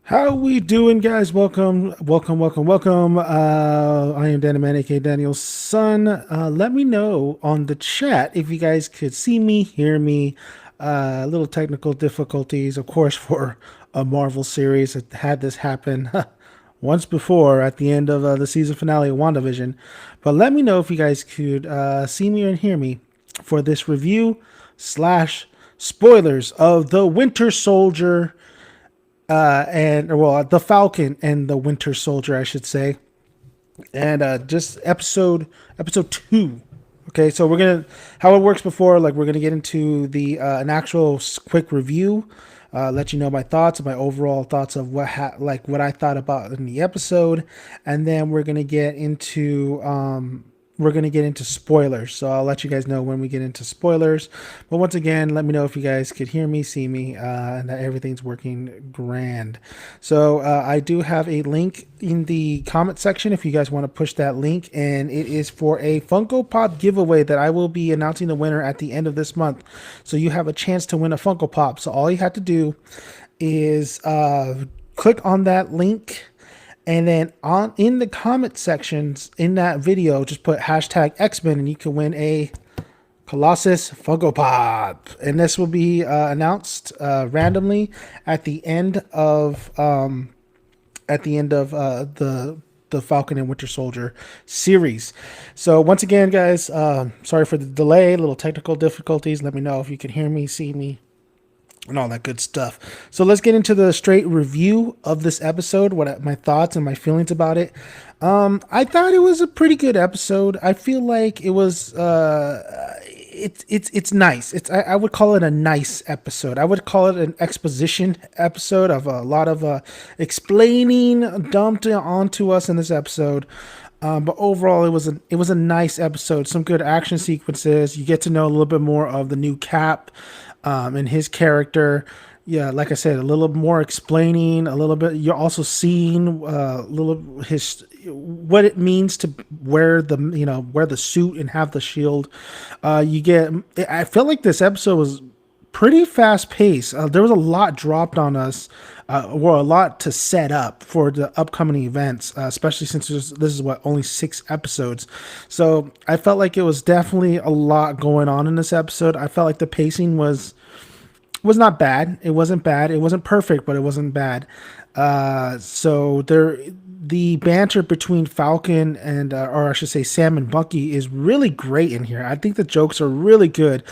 How we doing, guys? Welcome. I am Daniman, aka Daniel's son. Let me know on the chat if you guys could see me, hear me. Little technical difficulties, of course, for a Marvel series. I had this happen once before at the end of the season finale of WandaVision. But let me know if you guys could see me and hear me for this review slash spoilers of the Winter Soldier and well, the Falcon and the Winter Soldier, I should say, and just episode two. Okay, so we're gonna how it works before, like we're gonna get into the an actual quick review, let you know my thoughts, my overall thoughts of what I thought about in the episode, and then we're going to get into spoilers. So I'll let you guys know when we get into spoilers. But once again, let me know if you guys could hear me, see me, and that everything's working grand. So I do have a link in the comment section if you guys want to push that link. And it is for a Funko Pop giveaway that I will be announcing the winner at the end of this month. So you have a chance to win a Funko Pop. So all you have to do is click on that link, and then on in the comment sections in that video, just put hashtag X-Men and you can win a Colossus Funko Pop. And this will be announced randomly at the end of the Falcon and Winter Soldier series. So once again, guys, sorry for the delay, little technical difficulties. Let me know if you can hear me, see me, and all that good stuff. So let's get into the straight review of this episode, what my thoughts and my feelings about it. I thought it was a pretty good episode. I feel like it was it's nice. I would call it a nice episode. I would call it an exposition episode of a lot of explaining dumped onto us in this episode. But overall, it was a nice episode. Some good action sequences. You get to know a little bit more of the new Cap, and his character. Yeah, like I said, a little more explaining, a little bit. You're also seeing little his what it means to wear the suit and have the shield. You get. I felt like this episode was pretty fast paced. There was a lot dropped on us, or a lot to set up for the upcoming events, especially since this is what only 6 episodes. So I felt like it was definitely a lot going on in this episode. I felt like the pacing was not bad. It wasn't bad. It wasn't perfect, but it wasn't bad. So the banter between Falcon and, or I should say, Sam and Bucky is really great in here. I think the jokes are really good.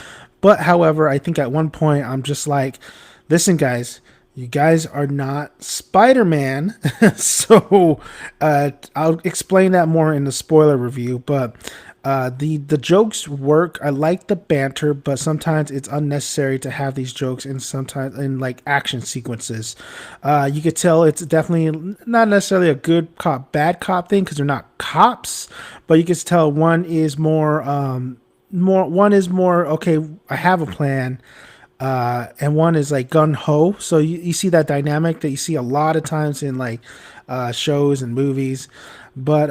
But however, I think at one point I'm just like, listen, guys, you guys are not Spider-Man. So I'll explain that more in the spoiler review. But the jokes work. I like the banter, but sometimes it's unnecessary to have these jokes in sometimes in like action sequences. You could tell it's definitely not necessarily a good cop, bad cop thing because they're not cops, but you can tell one is more okay. I have a plan, and one is like gun ho. So you see that dynamic that you see a lot of times in like shows and movies, but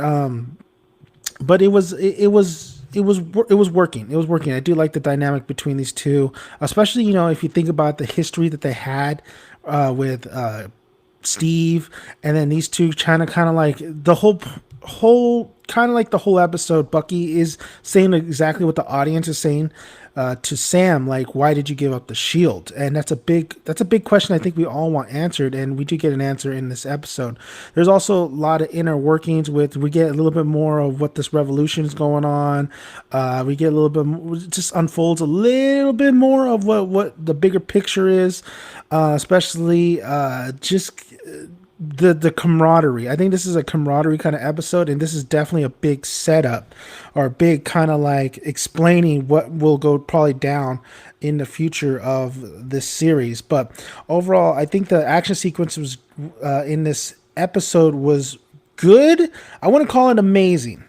it was working. It was working. I do like the dynamic between these two, especially if you think about the history that they had with Steve, and then these two kind of like the whole kind of like the whole episode. Bucky is saying exactly what the audience is saying to Sam, like, why did you give up the shield? And that's a big question I think we all want answered, and we do get an answer in this episode. There's also a lot of inner workings we get a little bit more of what this revolution is going on. We get a little bit more, just unfolds a little bit more of what the bigger picture is, especially just the camaraderie. I think this is a camaraderie kind of episode, and this is definitely a big setup or a big kind of like explaining what will go probably down in the future of this series. But overall, I think the action sequence was in this episode was good. I wouldn't call it amazing.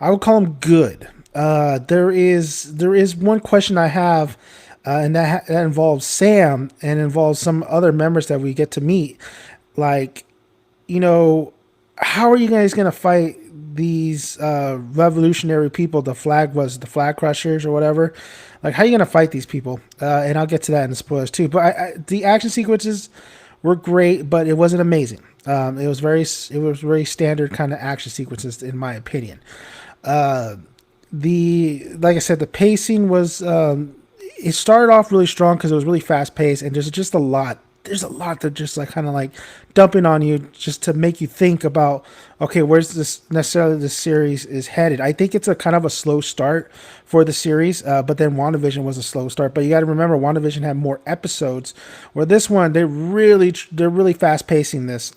I would call them good. There is one question I have, and that involves Sam and involves some other members that we get to meet. Like, how are you guys gonna fight these revolutionary people? The flag crushers or whatever. Like, how are you gonna fight these people? And I'll get to that in the spoilers too. But the action sequences were great, but it wasn't amazing. It was very standard kind of action sequences in my opinion. Uh, the like I said, the pacing was it started off really strong because it was really fast paced, and there's just a lot. There's a lot that just like kind of like dumping on you just to make you think about, okay, where's this necessarily the series is headed. I think it's a kind of a slow start for the series, but then WandaVision was a slow start. But you got to remember, WandaVision had more episodes, where this one they're really fast pacing this.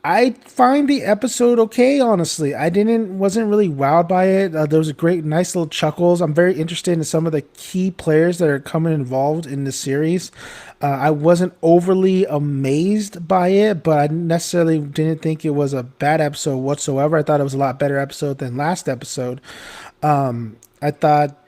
I find the episode okay, honestly. I didn't wasn't really wowed by it. There was a great, nice little chuckles. I'm very interested in some of the key players that are coming involved in the series. I wasn't overly amazed by it, but I necessarily didn't think it was a bad episode whatsoever. I thought it was a lot better episode than last episode. I thought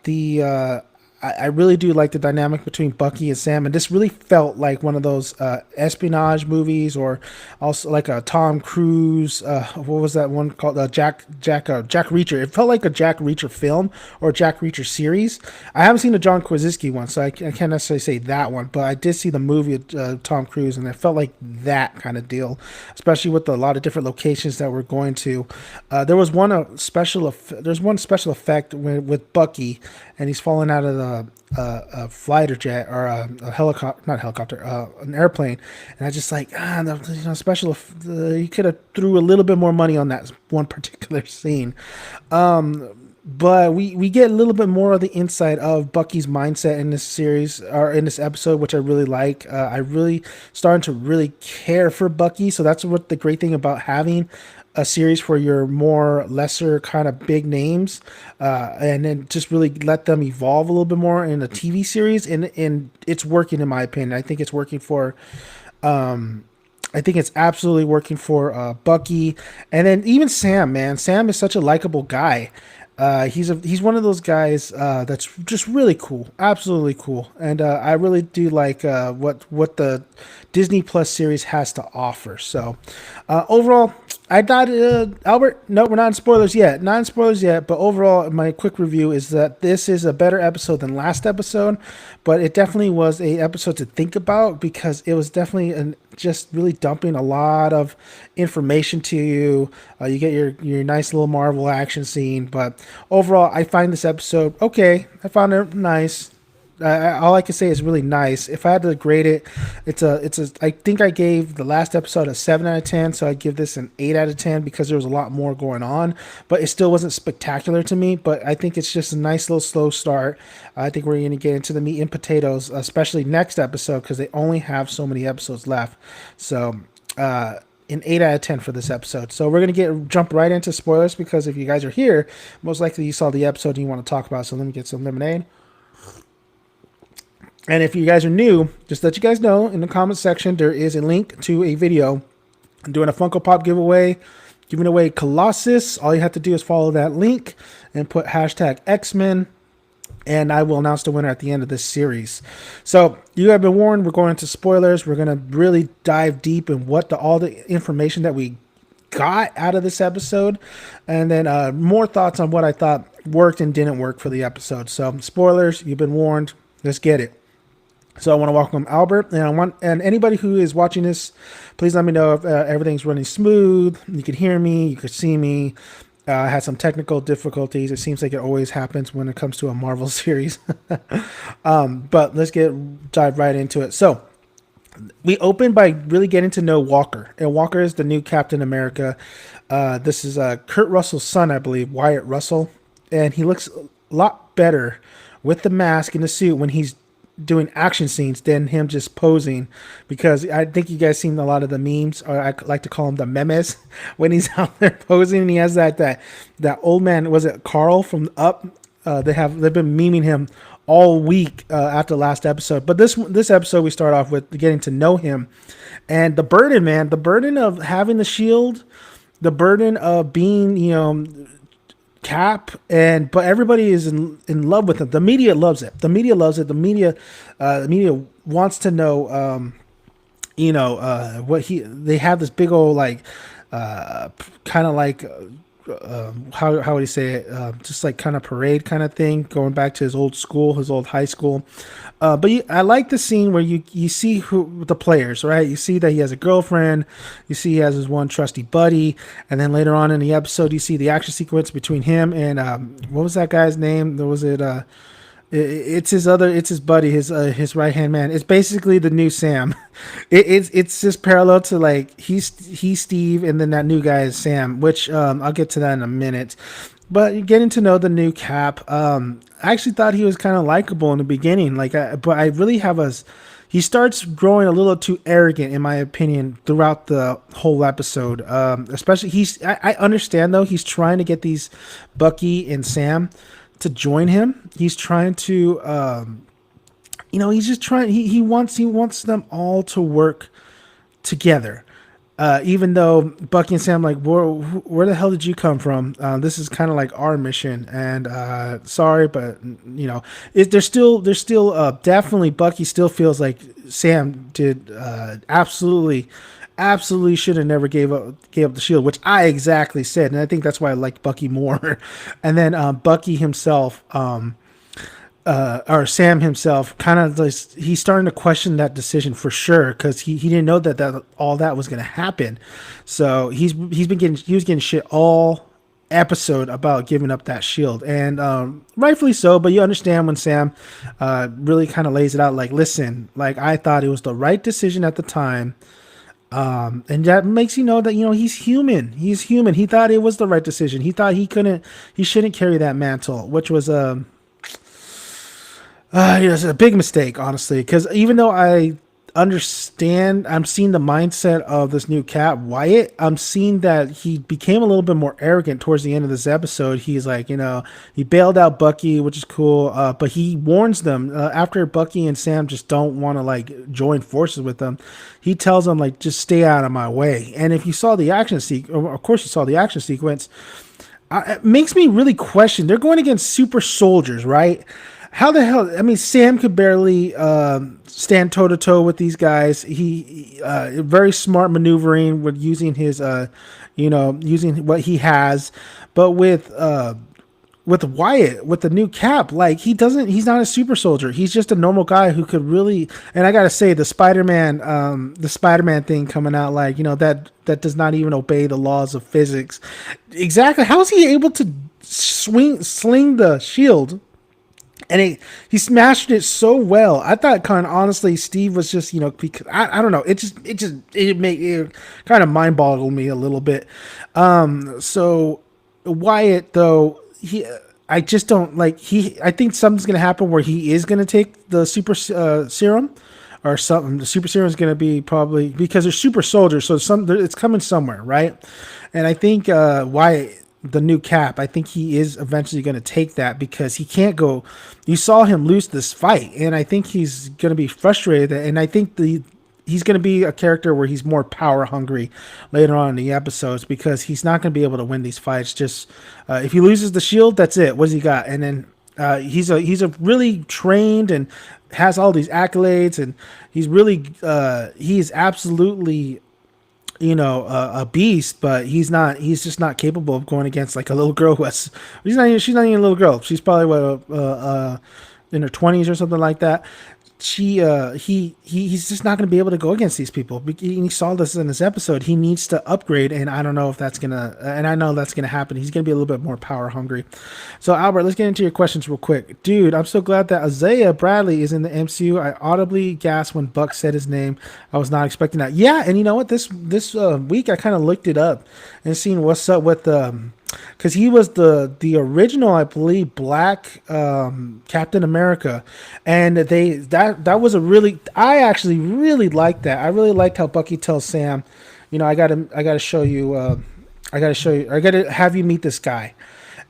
I really do like the dynamic between Bucky and Sam, and this really felt like one of those espionage movies, or also like a Tom Cruise. What was that one called? Jack Reacher. It felt like a Jack Reacher film or Jack Reacher series. I haven't seen the John Krasinski one, so I can't necessarily say that one, but I did see the movie of Tom Cruise, and it felt like that kind of deal, especially with a lot of different locations that we're going to. There was there's one special effect with Bucky, and he's falling out of a fighter jet or a helicopter, not helicopter, an airplane. And I just like, you could have threw a little bit more money on that one particular scene. But we get a little bit more of the insight of Bucky's mindset in this series, or in this episode, which I really like. I really starting to really care for Bucky. So that's what the great thing about having a series for your more lesser kind of big names, and then just really let them evolve a little bit more in a TV series, and it's working in my opinion. I think it's working for. I think it's absolutely working for Bucky, and then even Sam. Man, Sam is such a likable guy. He's one of those guys that's just really cool, absolutely cool, and I really do like what the Disney Plus series has to offer. So overall, I thought Albert. No, we're not in spoilers yet. Not in spoilers yet. But overall, my quick review is that this is a better episode than last episode, but it definitely was a episode to think about because it was definitely just really dumping a lot of information to you. You get your nice little Marvel action scene, but overall, I find this episode okay. I found it nice. All I can say is really nice. If I had to grade it, it's a. I think I gave the last episode a 7 out of 10, so I give this an 8 out of 10 because there was a lot more going on, but it still wasn't spectacular to me. But I think it's just a nice little slow start. I think we're going to get into the meat and potatoes, especially next episode because they only have so many episodes left. So. An 8 out of 10 for this episode. So we're gonna jump right into spoilers because if you guys are here, most likely you saw the episode and you want to talk about it. So let me get some lemonade. And if you guys are new, just let you guys know in the comment section there is a link to a video. I'm doing a Funko Pop giveaway, giving away Colossus. All you have to do is follow that link and put hashtag X-Men, and I will announce the winner at the end of this series. So you have been warned. We're going into spoilers. We're going to really dive deep in all the information that we got out of this episode, and then more thoughts on what I thought worked and didn't work for the episode. So spoilers, you've been warned. Let's get it. So I want to welcome Albert, and anybody who is watching this, please let me know if everything's running smooth. You can hear me, you can see me. I had some technical difficulties. It seems like it always happens when it comes to a Marvel series. But let's dive right into it. So we open by really getting to know Walker, and Walker is the new Captain America. This is Kurt Russell's son, I believe, Wyatt Russell, and he looks a lot better with the mask and the suit when he's doing action scenes than him just posing, because I think you guys seen a lot of the memes, or I like to call them the memes, when he's out there posing and he has that old man, was it Carl from Up? They've been memeing him all week after the last episode, but this episode we start off with getting to know him and the burden of having the shield, the burden of being Cap, but everybody is in love with him. The media loves it. The media loves it. The media wants to know, what they have this big old kind of like how would you say it? Just like kind of parade kind of thing, going back to his old school, his old high school. I like the scene where you see who the players, right? You see that he has a girlfriend, you see he has his one trusty buddy, and then later on in the episode, you see the action sequence between him and what was that guy's name? There was it. It's his buddy, his right hand man. It's basically the new Sam. It's just parallel to like he's Steve, and then that new guy is Sam, which I'll get to that in a minute. But you're getting to know the new Cap. I actually thought he was kind of likable in the beginning, but I really have a. He starts growing a little too arrogant, in my opinion, throughout the whole episode. Especially I understand though he's trying to get these Bucky and Sam to join him. He's trying to, he's just trying. He wants them all to work together. Even though Bucky and Sam like, where the hell did you come from? This is kind of like our mission, and sorry, but there's still definitely Bucky still feels like Sam did absolutely should have never gave up the shield, which I exactly said, and I think that's why I like Bucky more. And then Bucky himself, or Sam himself, kind of he's starting to question that decision for sure because he didn't know that all that was going to happen. So he was getting shit all episode about giving up that shield, and rightfully so. But you understand when Sam really kind of lays it out, like, listen, like I thought it was the right decision at the time. And that makes you know that, he's human. He's human. He thought it was the right decision. He thought he shouldn't carry that mantle, which was a big mistake, honestly. Because even though I understand, I'm seeing the mindset of this new Cap, Wyatt. I'm seeing that he became a little bit more arrogant towards the end of this episode. He's like, he bailed out Bucky, which is cool. But he warns them after Bucky and Sam just don't want to like join forces with them. He tells them like, just stay out of my way. And if you saw the action of course you saw the action sequence. It makes me really question. They're going against super soldiers, right? How the hell? I mean, Sam could barely stand toe to toe with these guys. He very smart maneuvering with using his, using what he has. But with Wyatt, with the new Cap, like he's not a super soldier. He's just a normal guy who could really. And I gotta say, the Spider-Man thing coming out, like that does not even obey the laws of physics. Exactly. How is he able to sling the shield? And he smashed it so well. I thought kind of honestly Steve was just, because I don't know. It kind of mind boggled me a little bit. So Wyatt though, I just don't like I think something's going to happen where he is going to take the super serum or something. The super serum is going to be probably because they're super soldiers. So it's coming somewhere. Right. And I think Wyatt, the new Cap, I think he is eventually going to take that because he can't go. You saw him lose this fight, and I think he's going to be frustrated. And I think he's going to be a character where he's more power hungry later on in the episodes because he's not going to be able to win these fights. Just if he loses the shield, that's it. What's he got? And then he's a really trained and has all these accolades, and he's really he is absolutely a beast, but he's just not capable of going against like a little girl she's not even a little girl. She's probably in her 20s or something like that. He's just not going to be able to go against these people. He saw this in this episode. He needs to upgrade, and I don't know if that's gonna. And I know that's gonna happen. He's gonna be a little bit more power hungry. So Albert, let's get into your questions real quick, dude. I'm so glad that Isaiah Bradley is in the MCU. I audibly gasped when Buck said his name. I was not expecting that. Yeah, and you know what? This week I kind of looked it up and seen what's up with because he was the original, I believe, black Captain America, and that was I actually really liked that. I really liked how Bucky tells Sam, I gotta show you, I gotta have you meet this guy.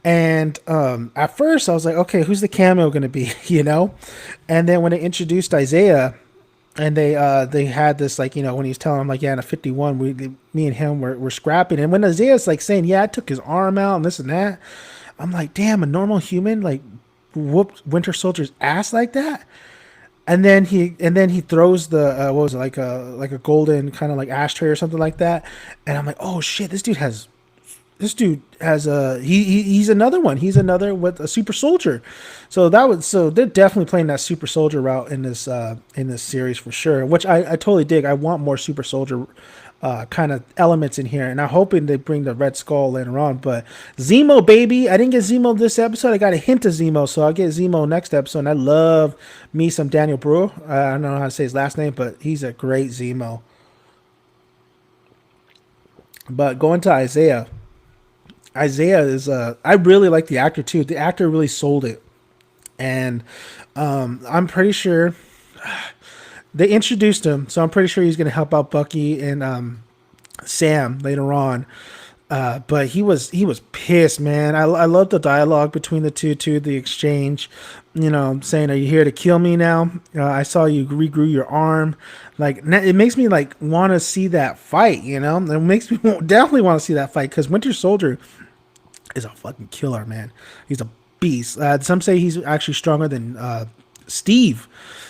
And at first I was like, okay, who's the cameo gonna be, And then when they introduced Isaiah. And they had this, like, when he's telling him, like, yeah, in a 51, me and him were scrapping. And when Isaiah's like saying, yeah, I took his arm out and this and that, I'm like, damn, a normal human like whooped Winter Soldier's ass like that. And then he throws the what was it, like a golden kind of like ashtray or something like that. And I'm like, oh shit, this dude has this dude has he's another one. He's another with a super soldier. So they're definitely playing that super soldier route in this series for sure. Which I totally dig. I want more super soldier kind of elements in here, and I'm hoping they bring the Red Skull later on. But Zemo, baby, I didn't get Zemo this episode. I got a hint of Zemo, so I'll get Zemo next episode. And I love me some Daniel Brewer. I don't know how to say his last name, but he's a great Zemo. But going to Isaiah, Isaiah is I really like the actor too. The actor really sold it, and I'm pretty sure they introduced him, so I'm pretty sure he's going to help out Bucky and Sam later on. But he was pissed, man. I love the dialogue between the two, too. The exchange, saying, "Are you here to kill me now? I saw you regrew your arm." Like it makes me like want to see that fight. It makes me definitely want to see that fight because Winter Soldier is a fucking killer, man. He's a beast. Some say he's actually stronger than Steve.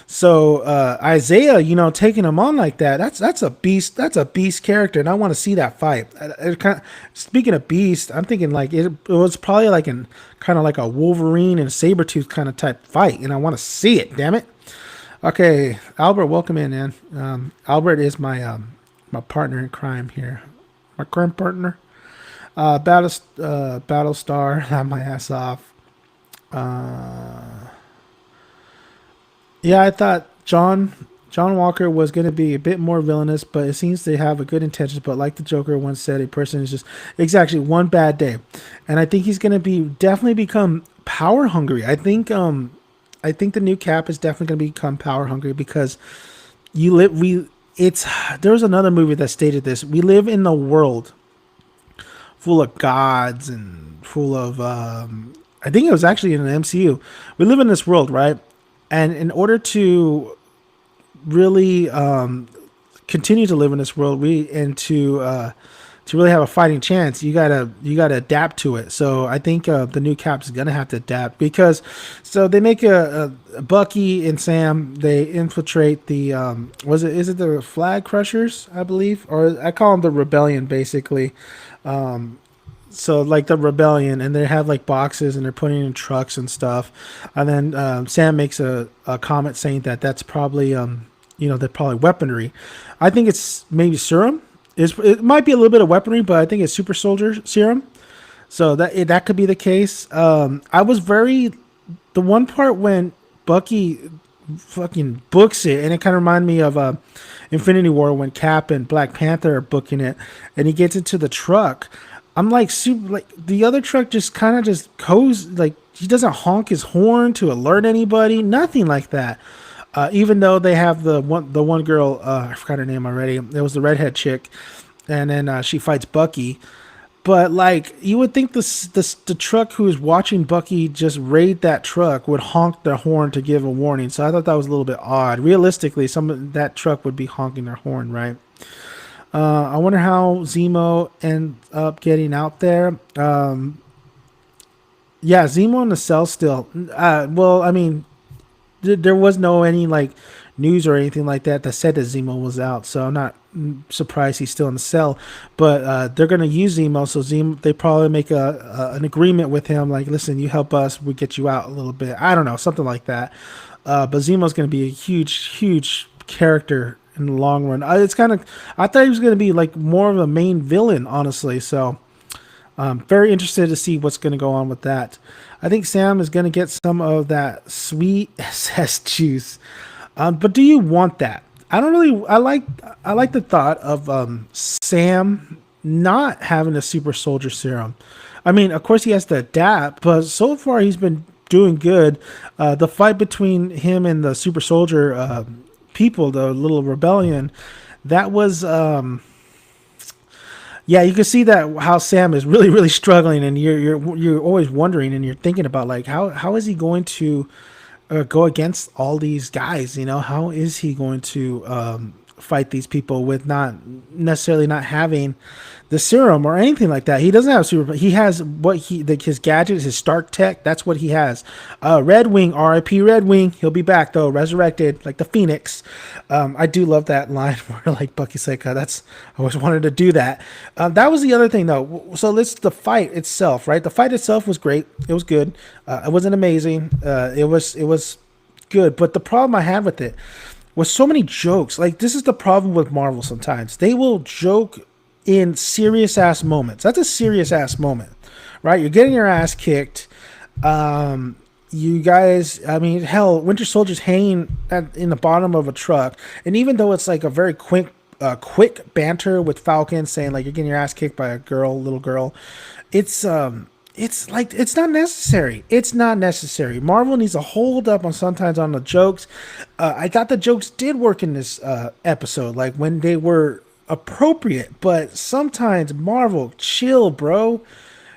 So Isaiah, taking him on like that, that's a beast. That's a beast character, and I want to see that fight. Speaking of beast, I'm thinking like it was probably like an kind of like a Wolverine and Sabretooth kind of type fight, and I want to see it. Damn it. Okay, Albert, welcome in, man. Albert is my partner in crime here, my crime partner. Battlestar, laugh my ass off. Yeah, I thought John Walker was going to be a bit more villainous, but it seems they have a good intentions. But like the Joker once said, a person is just exactly one bad day, and I think he's going to be definitely become power hungry. I think the new Cap is definitely going to become power hungry because you live we. It's there was another movie that stated this. We live in a world full of gods and full of I think it was actually in the MCU. We live in this world, right? And in order to really continue to live in this world, to really have a fighting chance, you gotta adapt to it. So I think the new Cap's gonna have to adapt because so they make a Bucky and Sam, they infiltrate the is it the Flag Crushers, I believe, or I call them the Rebellion basically. So like the Rebellion, and they have like boxes and they're putting in trucks and stuff, and then Sam makes a comment saying that that's probably they're probably weaponry. I think it's maybe serum. It might be a little bit of weaponry, but I think it's super soldier serum. So that could be the case. I was very the one part when Bucky fucking books it, and it kind of reminded me of Infinity War when Cap and Black Panther are booking it, and he gets into the truck. I'm like super like the other truck just kind of just goes like he doesn't honk his horn to alert anybody, nothing like that. Even though they have the one girl, I forgot her name already. It was the redhead chick, and then she fights Bucky. But like you would think the truck who is watching Bucky just raid that truck would honk their horn to give a warning. So I thought that was a little bit odd. Realistically, that truck would be honking their horn, right? I wonder how Zemo ends up getting out there. Yeah, Zemo in the cell still. Well, I mean, there was no any like news or anything like that said that Zemo was out, so I'm not surprised he's still in the cell. But they're gonna use Zemo, so they probably make an agreement with him, like, listen, you help us, we get you out a little bit. I don't know, something like that. But Zemo's gonna be a huge character in the long run. I thought he was gonna be like more of a main villain, honestly. So very interested to see what's going to go on with that. I think Sam is going to get some of that sweet SS juice. But do you want that? I don't really. I like the thought of Sam not having a super soldier serum. I mean, of course he has to adapt, but so far he's been doing good. The fight between him and the super soldier people, the little rebellion, that was. Yeah, you can see that how Sam is really struggling, and you're always wondering, and you're thinking about like how is he going to go against all these guys? How is he going to fight these people with not necessarily not having the serum or anything like that. He doesn't have super. He has what his gadgets, his Stark tech. That's what he has. Red Wing, R.I.P. Red Wing. He'll be back though, resurrected like the Phoenix. I do love that line where like Bucky's like, I always wanted to do that. That was the other thing though. So the fight itself, right? The fight itself was great. It was good. It wasn't amazing. It was good. But the problem I had with it was so many jokes. Like this is the problem with Marvel sometimes. They will joke in serious ass moments. That's a serious ass moment, right? You're getting your ass kicked. You guys, I mean, hell, Winter Soldier's hanging in the bottom of a truck, and even though it's like a very quick banter with Falcon saying like you're getting your ass kicked by a little girl, it's like it's not necessary. It's not necessary. Marvel needs to hold up on sometimes on the jokes. I thought the jokes did work in this episode, like when they were appropriate, but sometimes Marvel, chill, bro.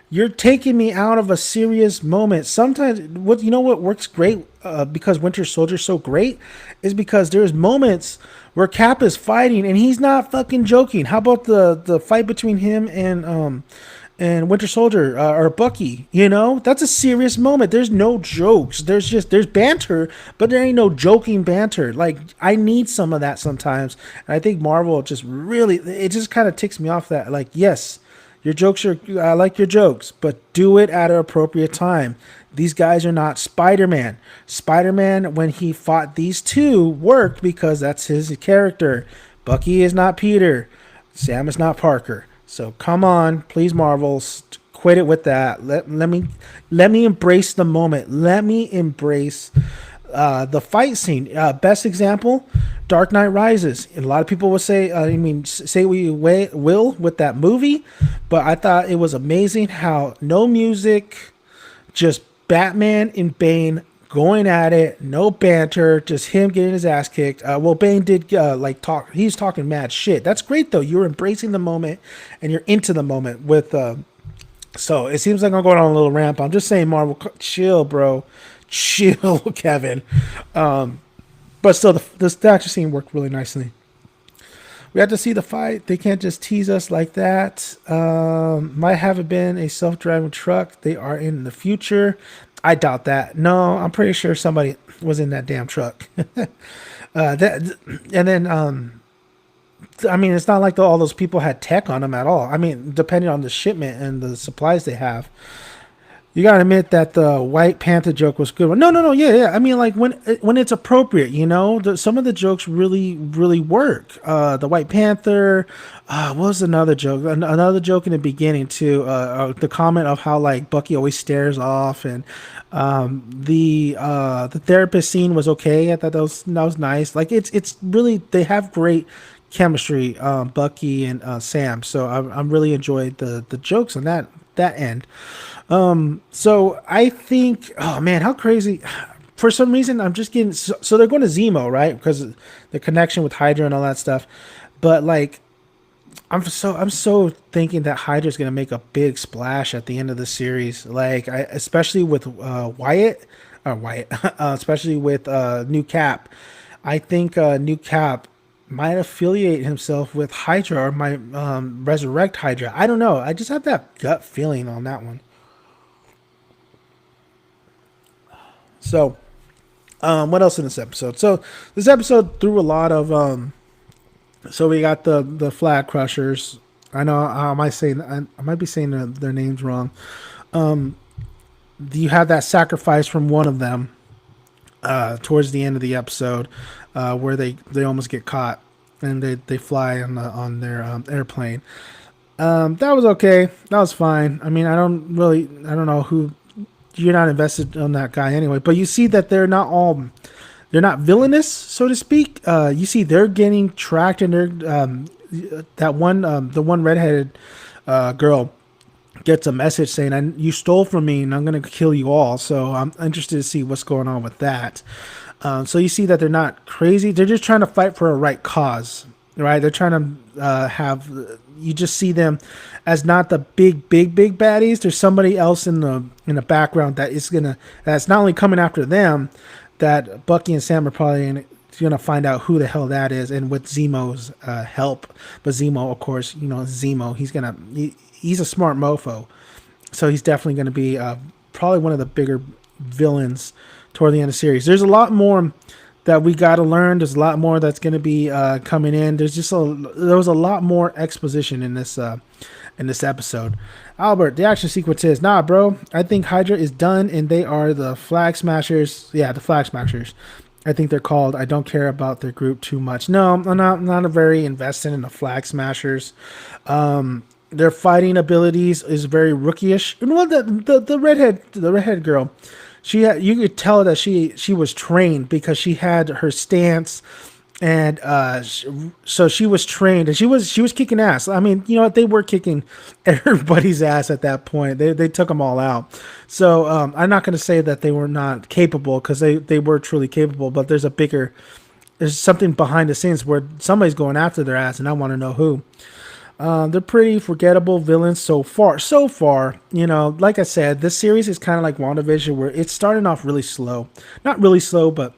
You're taking me out of a serious moment. Sometimes what works great because Winter Soldier's so great is because there's moments where Cap is fighting and he's not fucking joking. How about the fight between him and Winter Soldier or Bucky? That's a serious moment. There's no jokes. There's banter, but there ain't no joking banter. Like I need some of that sometimes. And I think Marvel it just kind of ticks me off that like, yes, your jokes I like your jokes, but do it at an appropriate time. These guys are not Spider-Man. Spider-Man, when he fought these two, worked because that's his character. Bucky is not Peter. Sam is not Parker. So come on, please, Marvel, quit it with that. Let me embrace the moment. Let me embrace the fight scene. Best example, Dark Knight Rises. And a lot of people will say, say we will with that movie, but I thought it was amazing how no music, just Batman and Bane going at it, no banter, just him getting his ass kicked. Bane did talk. He's talking mad shit. That's great though. You're embracing the moment and you're into the moment with. So it seems like I'm going on a little ramp. I'm just saying, Marvel, chill, bro, chill, Kevin. But still, the action scene worked really nicely. We had to see the fight. They can't just tease us like that. Might have been a self-driving truck. They are in the future. I doubt that. No, I'm pretty sure somebody was in that damn truck. It's not like all those people had tech on them at all. I mean, depending on the shipment and the supplies they have. You gotta admit that the White Panther joke was good. No, yeah. I mean, like when it's appropriate, some of the jokes really, really work. The White Panther, what was another joke? Another joke in the beginning too. The comment of how like Bucky always stares off, and the therapist scene was okay. I thought that was nice. Like it's really, they have great chemistry, Bucky and Sam. So I'm really enjoyed the jokes on that end. So I think, oh man, how crazy. For some reason, I'm just getting, so they're going to Zemo, right? Because of the connection with Hydra and all that stuff. But like, I'm so thinking that Hydra's going to make a big splash at the end of the series. Like, especially with especially with New Cap. I think New Cap might affiliate himself with Hydra or might resurrect Hydra. I don't know. I just have that gut feeling on that one. So, what else in this episode? So, this episode threw a lot of. So we got the Flag Crushers. I know I might be saying their names wrong. You have that sacrifice from one of them towards the end of the episode, where they almost get caught and they fly on their airplane. That was okay. That was fine. I mean, I don't know who. You're not invested on that guy anyway, but you see that they're not not villainous, so to speak. You see they're getting tracked, and they're the one redheaded girl gets a message saying, "You stole from me, and I'm going to kill you all." So I'm interested to see what's going on with that. So you see that they're not crazy; they're just trying to fight for a right cause, right? They're trying to have. You just see them as not the big baddies. There's somebody else in the background that's not only coming after them, that Bucky and Sam are probably gonna find out who the hell that is, and with Zemo's help. But Zemo, of course, Zemo. He's a smart mofo, so he's definitely gonna be probably one of the bigger villains toward the end of the series. There's a lot more that we got to learn. There's a lot more that's going to be coming in. There was a lot more exposition in this episode. Albert, the action sequence is, nah, bro. I think Hydra is done, and they are the Flag Smashers. Yeah, the Flag Smashers. I think they're called. I don't care about their group too much. No, I'm not a very invested in the Flag Smashers. Their fighting abilities is very rookie-ish. You know what? The redhead girl. You could tell that she was trained because she had her stance, and so she was trained, and she was kicking ass. I mean, you know what? They were kicking everybody's ass at that point. They took them all out. So I'm not going to say that they were not capable, because they were truly capable. But there's something behind the scenes where somebody's going after their ass, and I want to know who. They're pretty forgettable villains so far. Like I said, this series is kind of like WandaVision, where it's starting off really slow. Not really slow, but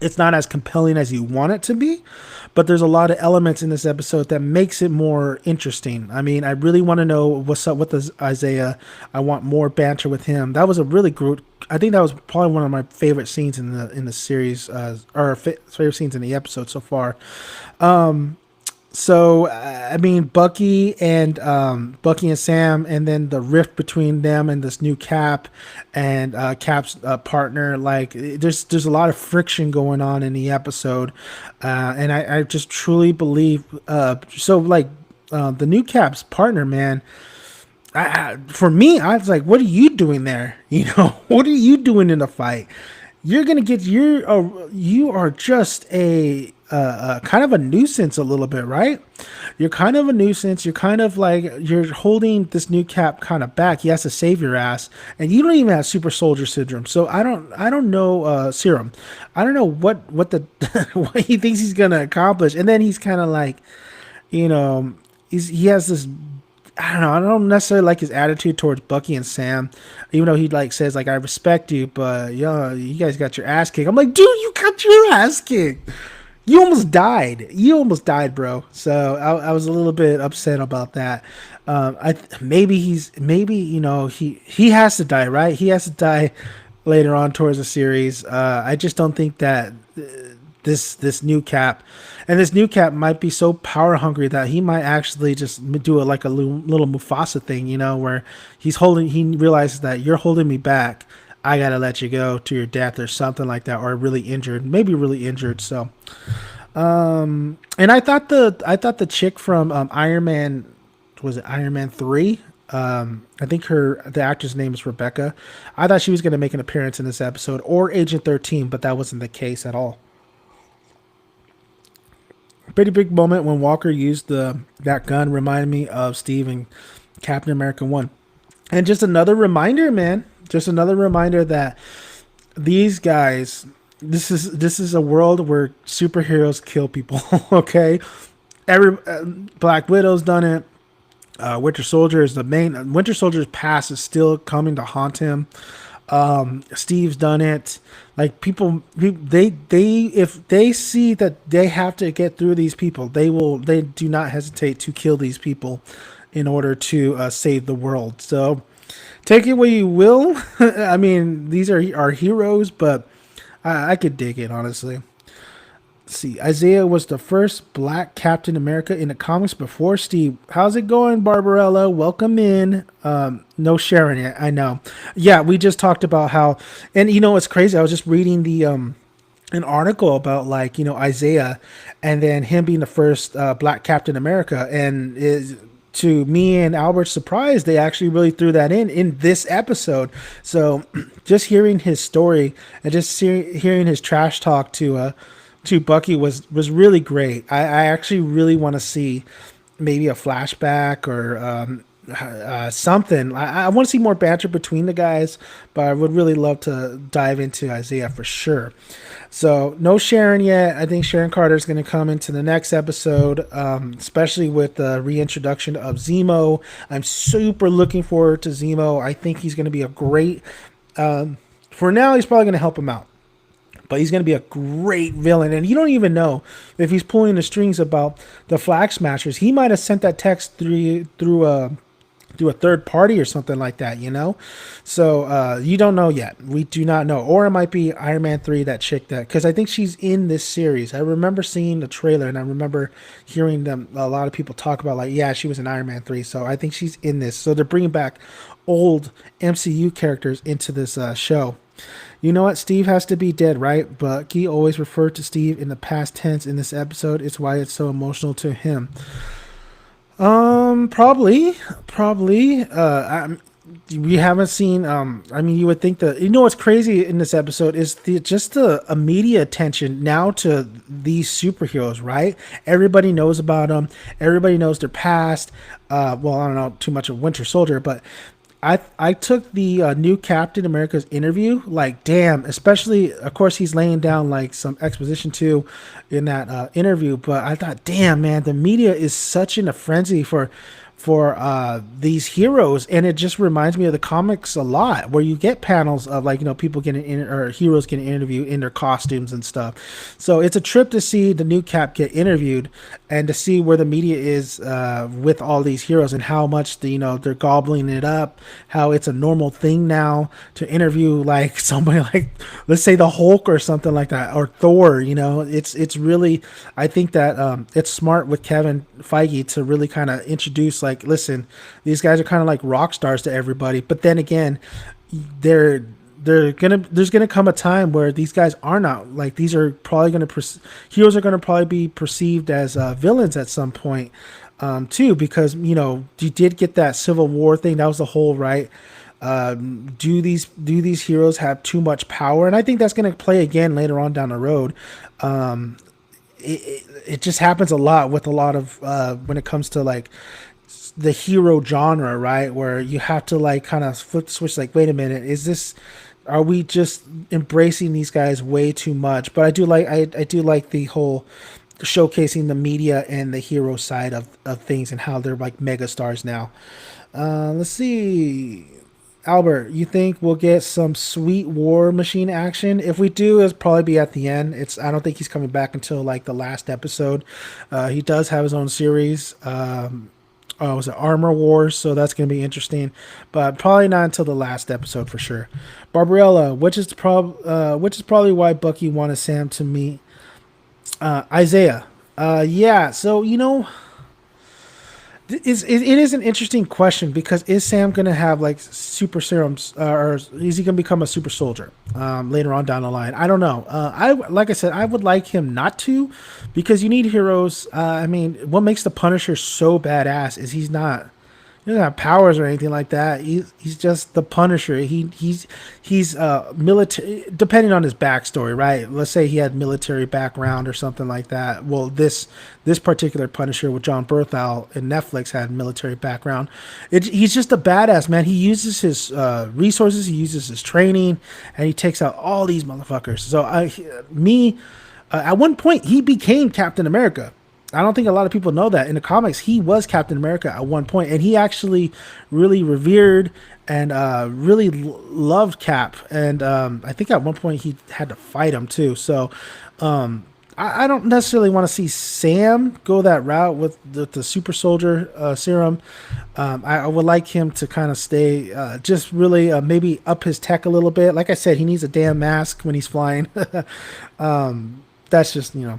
it's not as compelling as you want it to be. But there's a lot of elements in this episode that makes it more interesting. I mean, I really want to know what's up with Isaiah. I want more banter with him. That was a really good. I think that was probably one of my favorite scenes in the series, or favorite scenes in the episode so far. So I mean, Bucky and Sam, and then the rift between them and this new Cap and Cap's partner. Like, there's a lot of friction going on in the episode, and I just truly believe. The new Cap's partner, man. For me, I was like, what are you doing there? What are you doing in the fight? You're gonna get you are just a kind of a nuisance a little bit, right? You're kind of a nuisance. You're kind of like, you're holding this new Cap kind of back. He has to save your ass, and you don't even have super soldier syndrome. So I don't know serum. I don't know what what he thinks he's gonna accomplish, and then he's kind of like, he has this. I don't know. I don't necessarily like his attitude towards Bucky and Sam, even though he says I respect you, but you guys got your ass kicked. I'm like, dude, you got your ass kicked. You almost died. Bro. So I was a little bit upset about that. Maybe he has to die, right? He has to die later on towards the series. I just don't think that this new Cap. And this new Cap might be so power hungry that he might actually just do a little Mufasa thing, where he realizes that you're holding me back. I gotta let you go to your death or something like that, or maybe really injured. So, and I thought the chick from Iron Man, was it Iron Man 3? I think the actor's name is Rebecca. I thought she was gonna make an appearance in this episode, or Agent 13, but that wasn't the case at all. Pretty big moment when Walker used that gun. Reminded me of Steve and Captain America 1. And just another reminder, man. Just another reminder that these guys, this is a world where superheroes kill people. Okay, Black Widow's done it. Winter Soldier is the main. Winter Soldier's past is still coming to haunt him. Steve's done it. Like, they if they see that they have to get through these people, they do not hesitate to kill these people in order to save the world. So take it where you will. I mean, these are our heroes, but I could dig it, honestly. Let's see, Isaiah was the first Black Captain America in the comics before Steve. How's it going, Barbarella? Welcome in. No sharing it. I know. Yeah, we just talked about how, and it's crazy. I was just reading an article about Isaiah, and then him being the first Black Captain America, and to me and Albert's surprise, they actually really threw that in this episode. So just hearing his story and just hearing his trash talk to Bucky was really great. I actually really want to see maybe a flashback or something. I want to see more banter between the guys, but I would really love to dive into Isaiah for sure. So no Sharon yet. I think Sharon Carter is going to come into the next episode, especially with the reintroduction of Zemo. I'm super looking forward to Zemo. I think he's going to be a great. For now, he's probably going to help him out. but he's going to be a great villain. And you don't even know if he's pulling the strings about the Flag Smashers. He might have sent that text through a third party or something like that, you know? So you don't know yet. We do not know. Or it might be Iron Man 3, that chick that, because I think she's in this series. I remember seeing the trailer and I remember hearing a lot of people talk about, like, yeah, she was in Iron Man 3. So I think she's in this. So they're bringing back old MCU characters into this show. You know what? Steve has to be dead, right? But he always referred to Steve in the past tense in this episode. It's why it's so emotional to him. Probably. We haven't seen. I mean, you would think that. You know what's crazy in this episode is the media attention now to these superheroes, right? Everybody knows about them. Everybody knows their past. Well, I don't know too much of Winter Soldier, but I took the new Captain America's interview, like, damn, especially, of course, he's laying down like some exposition too in that interview, but I thought, damn, man, the media is such in a frenzy for these heroes, and it just reminds me of the comics a lot, where you get panels of, like, you know, people getting or heroes getting interviewed in their costumes and stuff. So it's a trip to see the new Cap get interviewed and to see where the media is with all these heroes and how much they're gobbling it up, how it's a normal thing now to interview like somebody like, let's say, the Hulk or something like that, or Thor. It's really, I think that it's smart with Kevin Feige to really kind of introduce, like, listen, these guys are kind of like rock stars to everybody, but then again, there's gonna come a time where these guys are not, like, these are probably heroes are gonna probably be perceived as villains at some point too, because you did get that Civil War thing. That was the whole, right, do these heroes have too much power? And I think that's going to play again later on down the road. It just happens a lot with a lot of when it comes to, like, the hero genre, right, where you have to, like, kind of flip the switch, like, wait a minute, are we just embracing these guys way too much? But I do like the whole showcasing the media and the hero side of things and how they're like mega stars now. Let's see. Albert, you think we'll get some sweet War Machine action? If we do, it'll probably be at the end. I don't think he's coming back until like the last episode. He does have his own series. Was it Armor Wars? So that's going to be interesting, but probably not until the last episode for sure. Barbarella, which is probably why Bucky wanted Sam to meet Isaiah. Yeah. So it is an interesting question, because is Sam going to have like super serums, or is he going to become a super soldier later on down the line? I don't know. Like I said, I would like him not to, because you need heroes. I mean, what makes the Punisher so badass is he doesn't have powers or anything like that. He's just the Punisher. He's military, depending on his backstory, right? Let's say he had military background or something like that. Well, this particular Punisher with John Berthal in Netflix had military background. He's just a badass, man. He uses his resources, he uses his training, and he takes out all these motherfuckers. So at one point, he became Captain America. I don't think a lot of people know that. In the comics, he was Captain America at one point, and he actually really revered and really loved Cap. And I think at one point he had to fight him too. So I don't necessarily want to see Sam go that route with the super soldier serum. I would like him to kind of stay, just really maybe up his tech a little bit. Like I said, he needs a damn mask when he's flying. That's just, in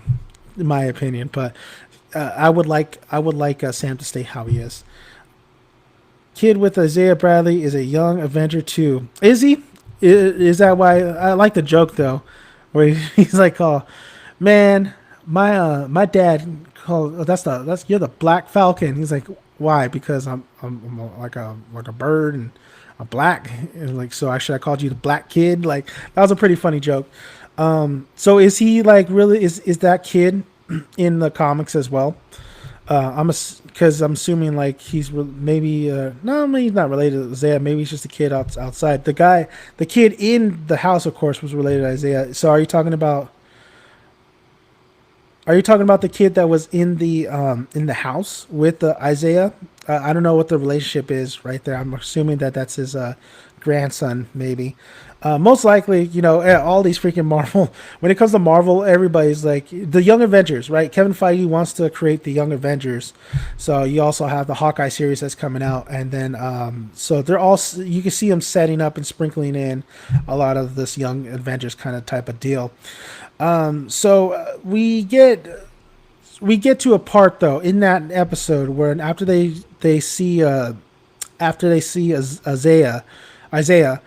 my opinion, but I would like Sam to stay how he is. Kid with Isaiah Bradley is a young Avenger too. Is he? Is that why? I like the joke though, where he's like, "Oh man, my dad called you're the Black Falcon." He's like, "Why?" Because I'm like a bird and a black, and like, so I called you the Black Kid. Like, that was a pretty funny joke. So is he like really is that kid in the comics as well? Because I'm assuming like he's maybe no, maybe he's not related to Isaiah. Maybe he's just a kid outside. The kid in the house, of course, was related to Isaiah. So are you talking about the kid that was in the house with Isaiah? I don't know what the relationship is right there. I'm assuming that that's his grandson, maybe. Most likely, all these freaking Marvel. When it comes to Marvel, everybody's like the Young Avengers, right? Kevin Feige wants to create the Young Avengers, so you also have the Hawkeye series that's coming out, and then so they're all you can see them setting up and sprinkling in a lot of this Young Avengers kind of type of deal. So we get to a part though in that episode where after they see Isaiah,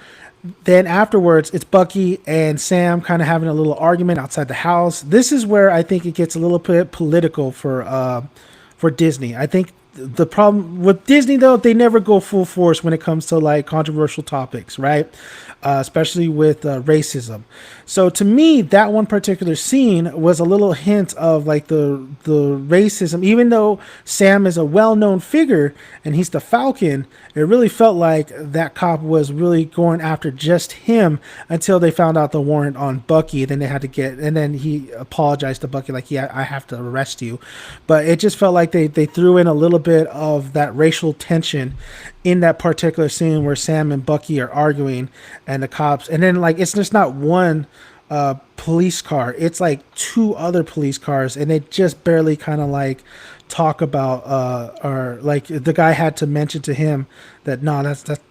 then afterwards it's Bucky and Sam kind of having a little argument outside the house. This is where I think it gets a little bit political for Disney. I think the problem with Disney though, they never go full force when it comes to like controversial topics, right? Especially with racism. So to me, that one particular scene was a little hint of like the racism. Even though Sam is a well-known figure and he's the Falcon, it really felt like that cop was really going after just him until they found out the warrant on Bucky. Then they had to and then he apologized to Bucky like, yeah, I have to arrest you. But it just felt like they threw in a little bit of that racial tension in that particular scene where Sam and Bucky are arguing and the cops, and then like it's just not one police car, it's like two other police cars, and they just barely kind of like talk about or like the guy had to mention to him that no,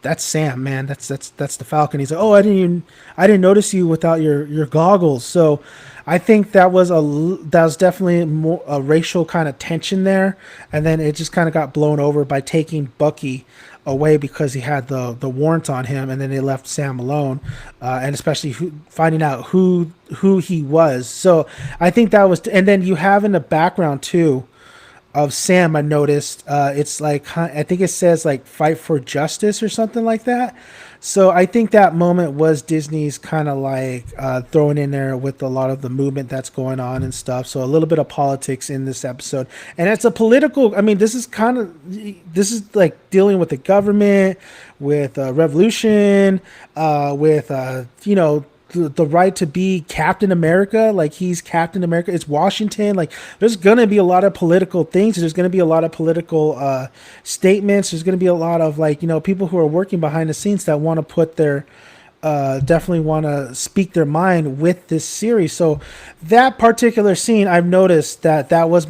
that's Sam, man, that's the Falcon. He's like, oh, I didn't notice you without your goggles. So I think that was definitely more a racial kind of tension there, and then it just kind of got blown over by taking Bucky away because he had the warrant on him, and then they left Sam alone, and especially finding out who he was. So I think that was, and then you have in the background too of Sam, I noticed it's like I think it says like "fight for justice" or something like that. So I think that moment was Disney's kind of like throwing in there with a lot of the movement that's going on and stuff. So a little bit of politics in this episode, and it's a political. I mean, this is like dealing with the government, with revolution, with the right to be Captain America. Like he's Captain America. It's Washington. Like there's going to be a lot of political things. There's going to be a lot of political statements. There's going to be a lot of like, people who are working behind the scenes that want to put their definitely want to speak their mind with this series. So that particular scene, I've noticed that was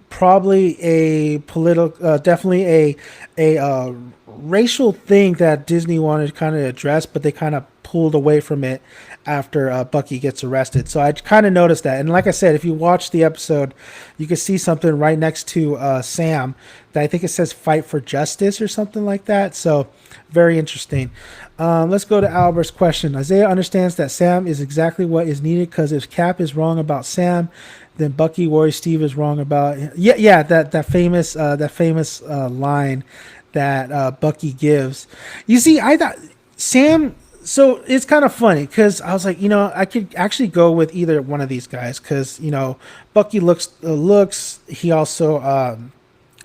probably a political, definitely a racial thing that Disney wanted to kind of address, but they kind of pulled away from it after Bucky gets arrested. So I kind of noticed that. And like I said, if you watch the episode, you can see something right next to Sam that I think it says "fight for justice" or something like that. So very interesting. Let's go to Albert's question. Isaiah understands that Sam is exactly what is needed because if Cap is wrong about Sam, then Bucky worries Steve is wrong about that famous line that Bucky gives. You see, I thought Sam. So it's kind of funny because I was like, I could actually go with either one of these guys because Bucky looks. He also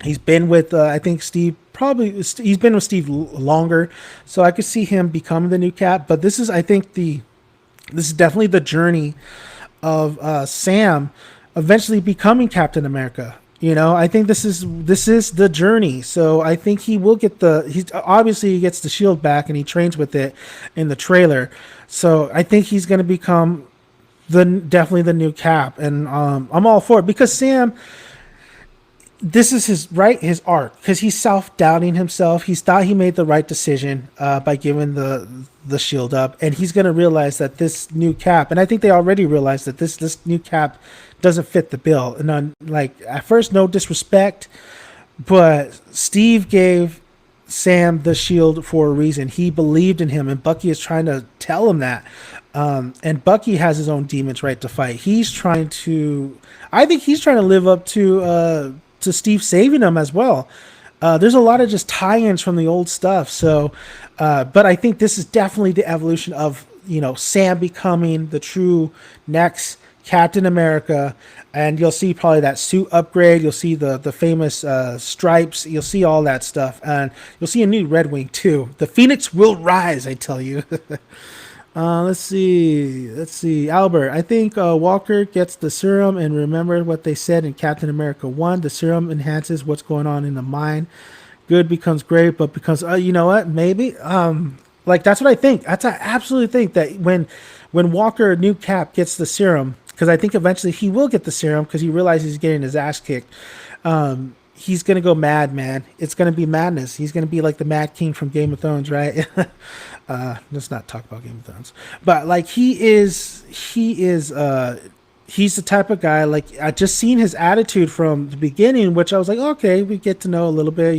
he's been with I think Steve. Probably he's been with Steve longer, so I could see him becoming the new Cap. But this is, I think, this is definitely the journey of Sam eventually becoming Captain America. I think this is the journey. So I think he will get he gets the shield back and he trains with it in the trailer. So I think he's going to become definitely the new Cap, and I'm all for it because Sam. This is his arc, because he's self-doubting himself. He's thought he made the right decision by giving the shield up, and he's going to realize that this new Cap, and I think they already realized that this new Cap doesn't fit the bill. And at first, no disrespect, but Steve gave Sam the shield for a reason. He believed in him, and Bucky is trying to tell him that. And Bucky has his own demons, right, to fight. I think he's trying to live up to Steve saving him as well. There's a lot of just tie-ins from the old stuff. So, but I think this is definitely the evolution of, Sam becoming the true next Captain America. And you'll see probably that suit upgrade. You'll see the famous stripes. You'll see all that stuff. And you'll see a new Red Wing too. The Phoenix will rise, I tell you. Let's see. Albert, I think Walker gets the serum, and remember what they said in Captain America 1. The serum enhances what's going on in the mind. Good becomes great, but becomes, you know what? Maybe. Like that's what I think. I absolutely think that when Walker New Cap gets the serum, because I think eventually he will get the serum because he realizes he's getting his ass kicked. He's gonna go mad, man. It's gonna be madness. He's gonna be like the Mad King from Game of Thrones, right? Let's not talk about Game of Thrones, but like he's the type of guy, like I just seen his attitude from the beginning, which I was like, okay, we get to know a little bit.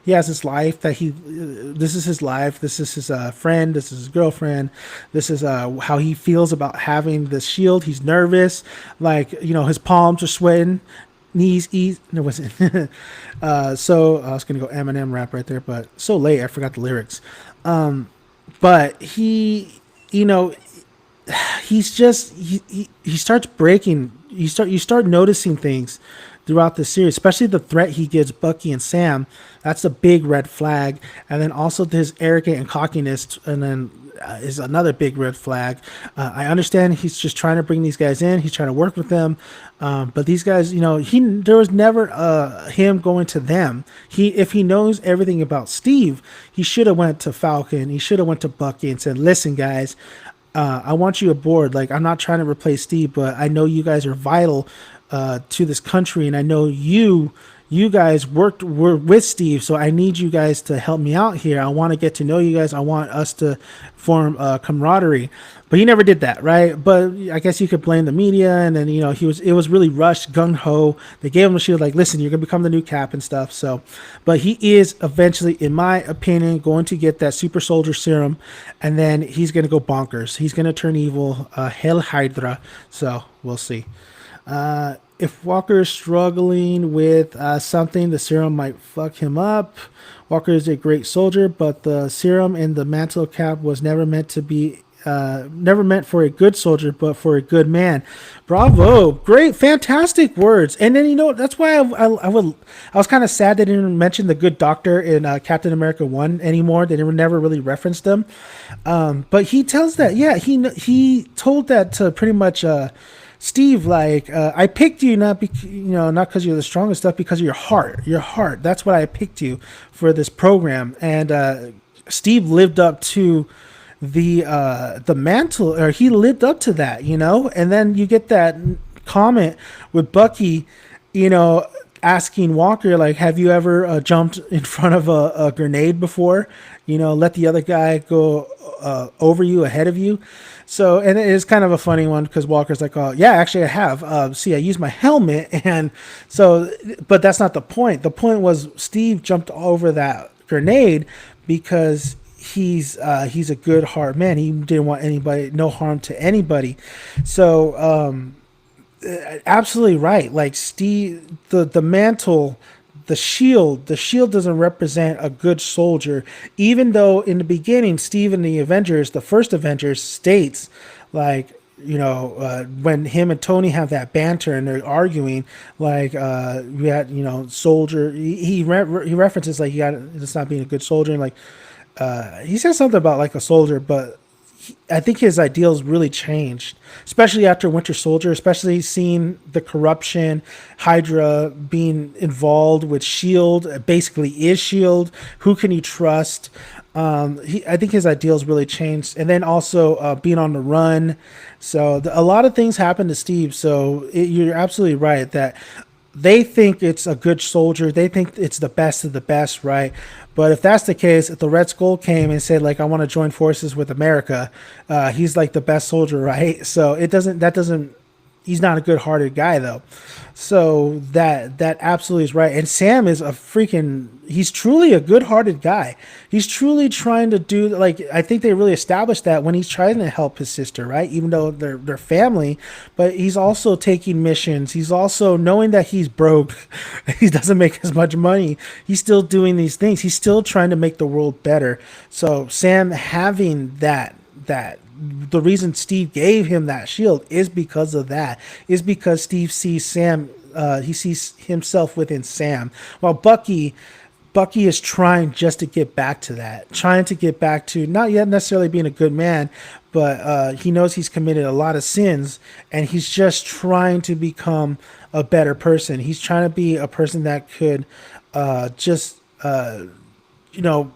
He has his life that this is his life. This is his friend. This is his girlfriend. This is how he feels about having the shield. He's nervous, like his palms are sweating, knees ease. No, wasn't. So I was gonna go Eminem rap right there, but so late I forgot the lyrics. But you know he's just he starts breaking. You start noticing things throughout the series, especially the threat he gives Bucky and Sam. That's a big red flag, and then also his arrogant and cockiness, and then is another big red flag. I understand he's just trying to bring these guys in. He's trying to work with them, but these guys, there was never him going to them. If he knows everything about Steve, he should have went to Falcon. He should have went to Bucky and said, "Listen, guys, I want you aboard. Like, I'm not trying to replace Steve, but I know you guys are vital to this country, and I know you guys were with Steve, so I need you guys to help me out here. I want to get to know you guys. I want us to form camaraderie." But he never did that, right? But I guess you could blame the media, and then it was really rushed, gung ho. They gave him a shield, like, listen, you're gonna become the new Cap and stuff. So, but he is eventually, in my opinion, going to get that super soldier serum, and then he's gonna go bonkers. He's gonna turn evil, Hell Hydra. So we'll see. If Walker is struggling with something, the serum might fuck him up. Walker is a great soldier, but the serum and the mantle cap was never meant for a good soldier, but for a good man. Bravo, great, fantastic words. And then that's why I was kind of sad they didn't mention the good doctor in Captain America 1 anymore. They never really referenced them. But he tells that, yeah, he told that to pretty much. Steve, like, I picked you not because you're the strongest stuff, because of your heart. Your heart. That's what I picked you for this program. And Steve lived up to the mantle, or he lived up to that, And then you get that comment with Bucky, asking Walker, like, have you ever jumped in front of a grenade before? Let the other guy go over you, ahead of you. So, and it is kind of a funny one because Walker's like, oh, yeah, actually I have. See, I used my helmet. And so, but that's not the point. The point was Steve jumped over that grenade because he's a good heart man. He didn't want no harm to anybody. So, absolutely right. Like Steve, the mantle, the shield doesn't represent a good soldier, even though in the beginning, Steve in the Avengers, the first Avengers, states, like, when him and Tony have that banter and they're arguing, like, we had, soldier, he references, like, it's not being a good soldier. And, like, he says something about, like, a soldier, but I think his ideals really changed, especially after Winter Soldier, especially seeing the corruption, Hydra being involved with S.H.I.E.L.D., basically is S.H.I.E.L.D., who can you trust? I think his ideals really changed. And then also being on the run. So a lot of things happened to Steve. So you're absolutely right that they think it's a good soldier. They think it's the best of the best, right? But if that's the case, if the Red Skull came and said, like, I want to join forces with America, he's like the best soldier, right? So he's not a good-hearted guy, though. So that absolutely is right. And Sam is he's truly a good-hearted guy. He's truly trying to do, like, I think they really established that when he's trying to help his sister, right? Even though they're family, but he's also taking missions. He's also knowing that he's broke. He doesn't make as much money. He's still doing these things. He's still trying to make the world better. So Sam having that the reason Steve gave him that shield is because of that. Is because Steve sees Sam. He sees himself within Sam. While Bucky is trying just to get back to that, trying to get back to not yet necessarily being a good man, but he knows he's committed a lot of sins, and he's just trying to become a better person. He's trying to be a person that could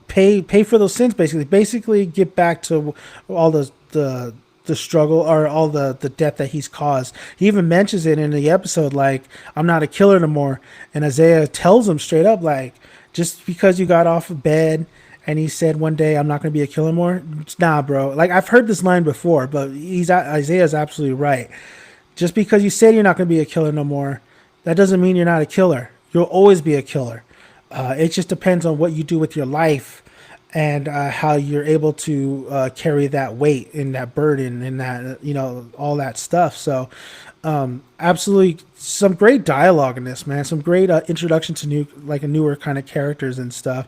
pay for those sins, basically get back to all the struggle or all the death that he's caused. He even mentions it in the episode, like, I'm not a killer no more. And Isaiah tells him straight up, like, just because you got off of bed and he said one day I'm not going to be a killer more, nah, bro. Like, I've heard this line before, but Isaiah's absolutely right. Just because you said you're not going to be a killer no more, that doesn't mean you're not a killer. You'll always be a killer. It just depends on what you do with your life and how you're able to carry that weight and that burden and that, all that stuff. So, absolutely some great dialogue in this, man. Some great introduction to newer kind of characters and stuff.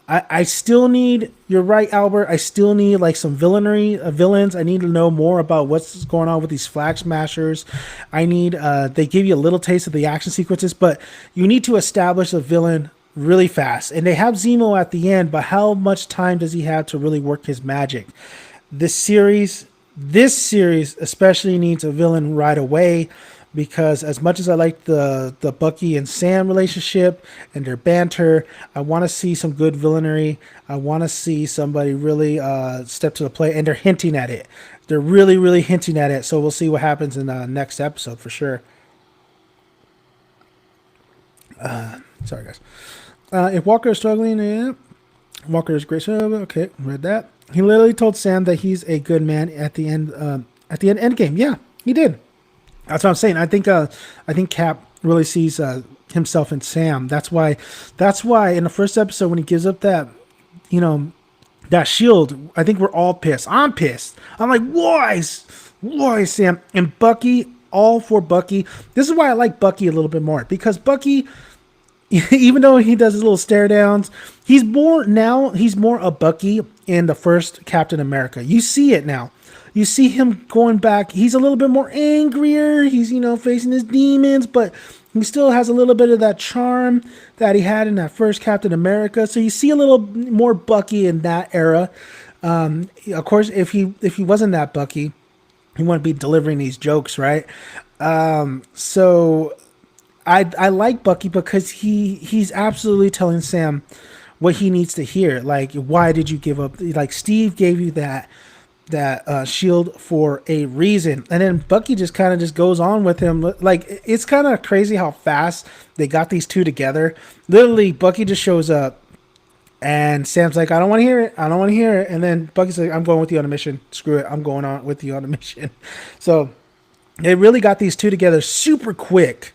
I still need, you're right, Albert. I still need like some villains. I need to know more about what's going on with these flag smashers. I need, they give you a little taste of the action sequences, but you need to establish a villain really fast. And they have Zemo at the end, but how much time does he have to really work his magic? This series especially needs a villain right away, because as much as I like the Bucky and Sam relationship and their banter, I want to see some good villainy. I want to see somebody really step to the plate, and they're hinting at it. They're really, really hinting at it. So we'll see what happens in the next episode for sure. Sorry, guys. If Walker is struggling, Walker is great. Okay, read that. He literally told Sam that he's a good man at the end. End game. Yeah, he did. That's what I'm saying. I think Cap really sees himself in Sam. That's why in the first episode when he gives up that, that shield, I think we're all pissed. I'm pissed. I'm like, why, Sam? And Bucky, all for Bucky. This is why I like Bucky a little bit more, because Bucky, even though he does his little stare downs, he's more a Bucky in the first Captain America. You see it now. You see him going back. He's a little bit more angrier. He's, facing his demons, but he still has a little bit of that charm that he had in that first Captain America. So you see a little more Bucky in that era. Of course, if he wasn't that Bucky, he wouldn't be delivering these jokes, right? So I like Bucky because he's absolutely telling Sam what he needs to hear. Like, why did you give up? Like, Steve gave you that shield for a reason, and then Bucky just kind of just goes on with him. Like, it's kind of crazy how fast they got these two together. Literally, Bucky just shows up and Sam's like, I don't want to hear it, and then Bucky's like, I'm going with you on a mission. Screw it, I'm going on with you on a mission. So they really got these two together super quick,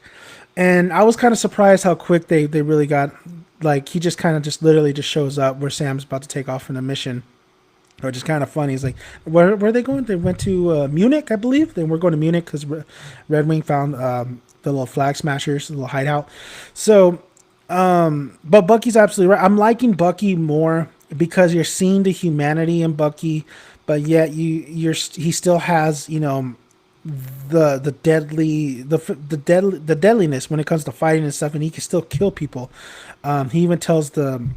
and I was kind of surprised how quick they really got. Like, he just kind of just literally just shows up where Sam's about to take off on a mission. Which is kind of funny. He's like, where are they going? They went to Munich, I believe. They were going to Munich because Red Wing found the little flag smashers, the little hideout. So, but Bucky's absolutely right. I'm liking Bucky more because you're seeing the humanity in Bucky, but yet he still has, the deadliness when it comes to fighting and stuff, and he can still kill people. He even tells the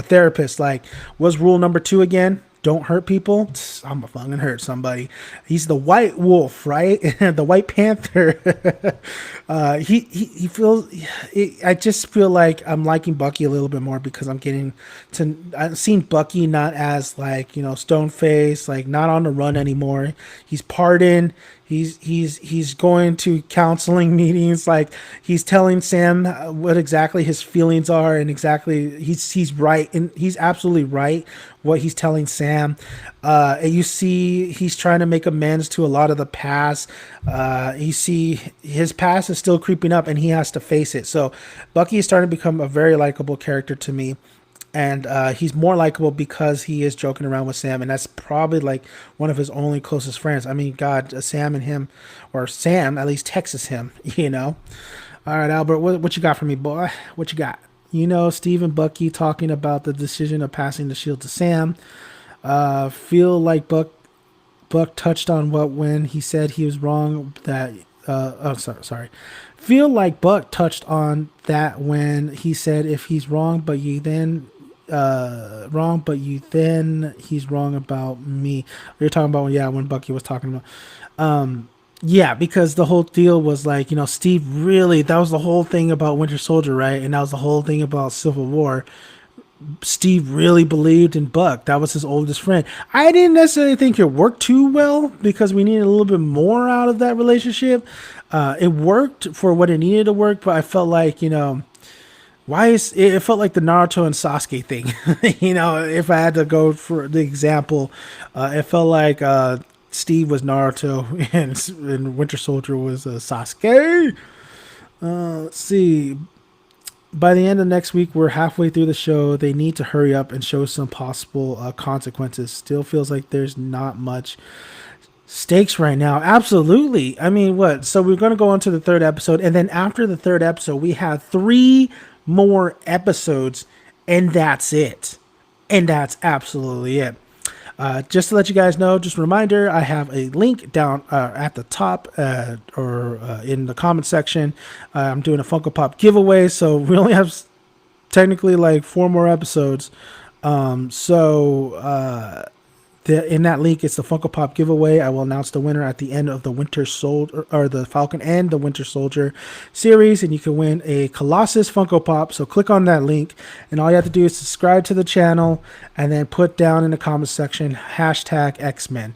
therapist, like, what's rule number 2 again? Don't hurt people. I'm a fucking hurt somebody. He's the white wolf, right? The White Panther. He feels. I just feel like I'm liking Bucky a little bit more because I'm seeing Bucky not as like, stone face, like not on the run anymore. He's pardoned. He's going to counseling meetings. Like, he's telling Sam what exactly his feelings are, and exactly he's right, and he's absolutely right what he's telling Sam. And you see he's trying to make amends to a lot of the past. You see his past is still creeping up, and he has to face it. So Bucky is starting to become a very likable character to me. And he's more likable because he is joking around with Sam, and that's probably like one of his only closest friends. I mean, God, Sam and him, or Sam at least texts him, All right, Albert, what you got for me, boy? What you got? Steve and Bucky talking about the decision of passing the shield to Sam. Feel like Buck touched on when he said he was wrong. Sorry. Feel like Buck touched on that when he said if he's wrong, but you then he's wrong about me. You're talking about when Bucky was talking about Yeah, because the whole deal was like, Steve really, that was the whole thing about Winter Soldier, right? And that was the whole thing about Civil War. Steve really believed in Buck. That was his oldest friend. I didn't necessarily think it worked too well because we needed a little bit more out of that relationship. It worked for what it needed to work, but I felt like, why is it felt like the Naruto and Sasuke thing. If I had to go for the example, it felt like Steve was Naruto and Winter Soldier was Sasuke. Let's see. By the end of next week, we're halfway through the show. They need to hurry up and show some possible consequences. Still feels like there's not much stakes right now. Absolutely. I mean, what? So we're going to go on to the third episode. And then after the third episode, we have 3 more episodes. And that's it. And that's absolutely it. Just to let you guys know, just a reminder, I have a link down at the top or in the comment section. I'm doing a Funko Pop giveaway, so we only have technically like 4 more episodes. In that link, it's the Funko Pop giveaway. I will announce the winner at the end of the Winter Soldier or the Falcon and the Winter Soldier series, and you can win a Colossus Funko Pop. So click on that link, and all you have to do is subscribe to the channel, and then put down in the comment section #X-Men.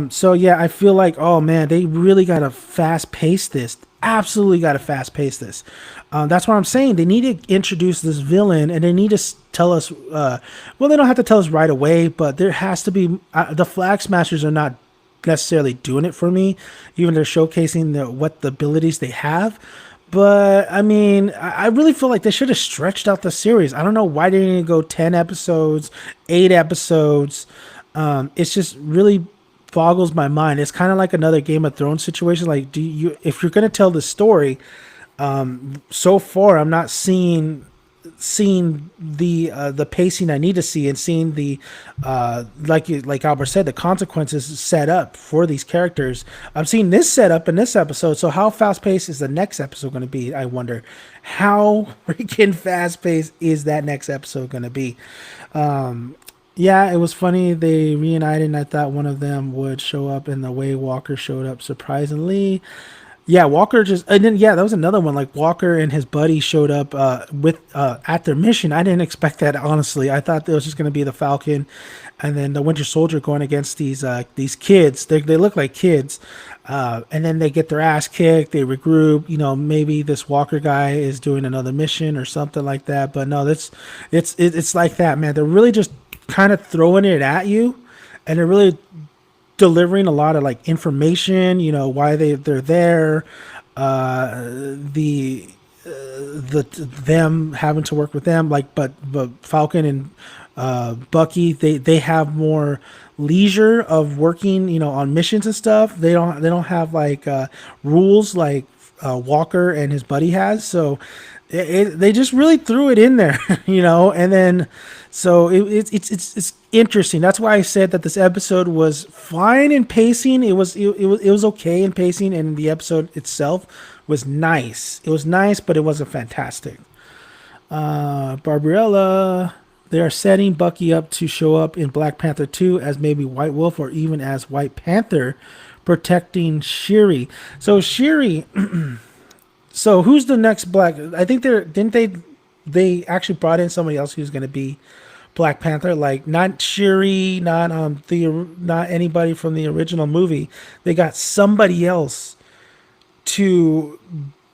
So yeah, I feel like, oh man, they really gotta fast pace this. Absolutely gotta fast pace this. That's what I'm saying. They need to introduce this villain, and they need to tell us. Well, they don't have to tell us right away, but there has to be. The Flag Smashers are not necessarily doing it for me. Even they're showcasing what the abilities they have. But I mean, I really feel like they should have stretched out the series. I don't know why they didn't go 10 episodes, 8 episodes. It's just really boggles my mind. It's kind of like another Game of Thrones situation. Like, if you're gonna tell the story, so far I'm not seeing the pacing I need to see, and seeing the like Albert said, the consequences set up for these characters. I'm seeing this set up in this episode. So how fast paced is the next episode going to be? I wonder how freaking fast paced is that next episode going to be. Yeah, it was funny. They reunited, and I thought one of them would show up, and the way Walker showed up surprisingly. Yeah, Walker and then yeah, that was another one. Like Walker and his buddy showed up with at their mission. I didn't expect that, honestly. I thought it was just going to be the Falcon, and then the Winter Soldier going against these kids. They look like kids, and then they get their ass kicked. They regroup. Maybe this Walker guy is doing another mission or something like that. But no, it's like that, man. They're really just kind of throwing it at you, and they're really delivering a lot of like information, why they're there, them having to work with them, like, but Falcon and Bucky, they have more leisure of working, on missions and stuff. They don't have like rules like Walker and his buddy has. So they just really threw it in there, and then so it's interesting. That's why I said that this episode was fine in pacing. It was okay in pacing, and the episode itself was nice. It was nice, but it wasn't fantastic. Barbarella, they are setting Bucky up to show up in Black Panther 2 as maybe White Wolf, or even as White Panther, protecting Shuri. So Shuri. So who's the next Black? I think they actually brought in somebody else who's going to be Black Panther, like not Shuri, not anybody from the original movie. They got somebody else to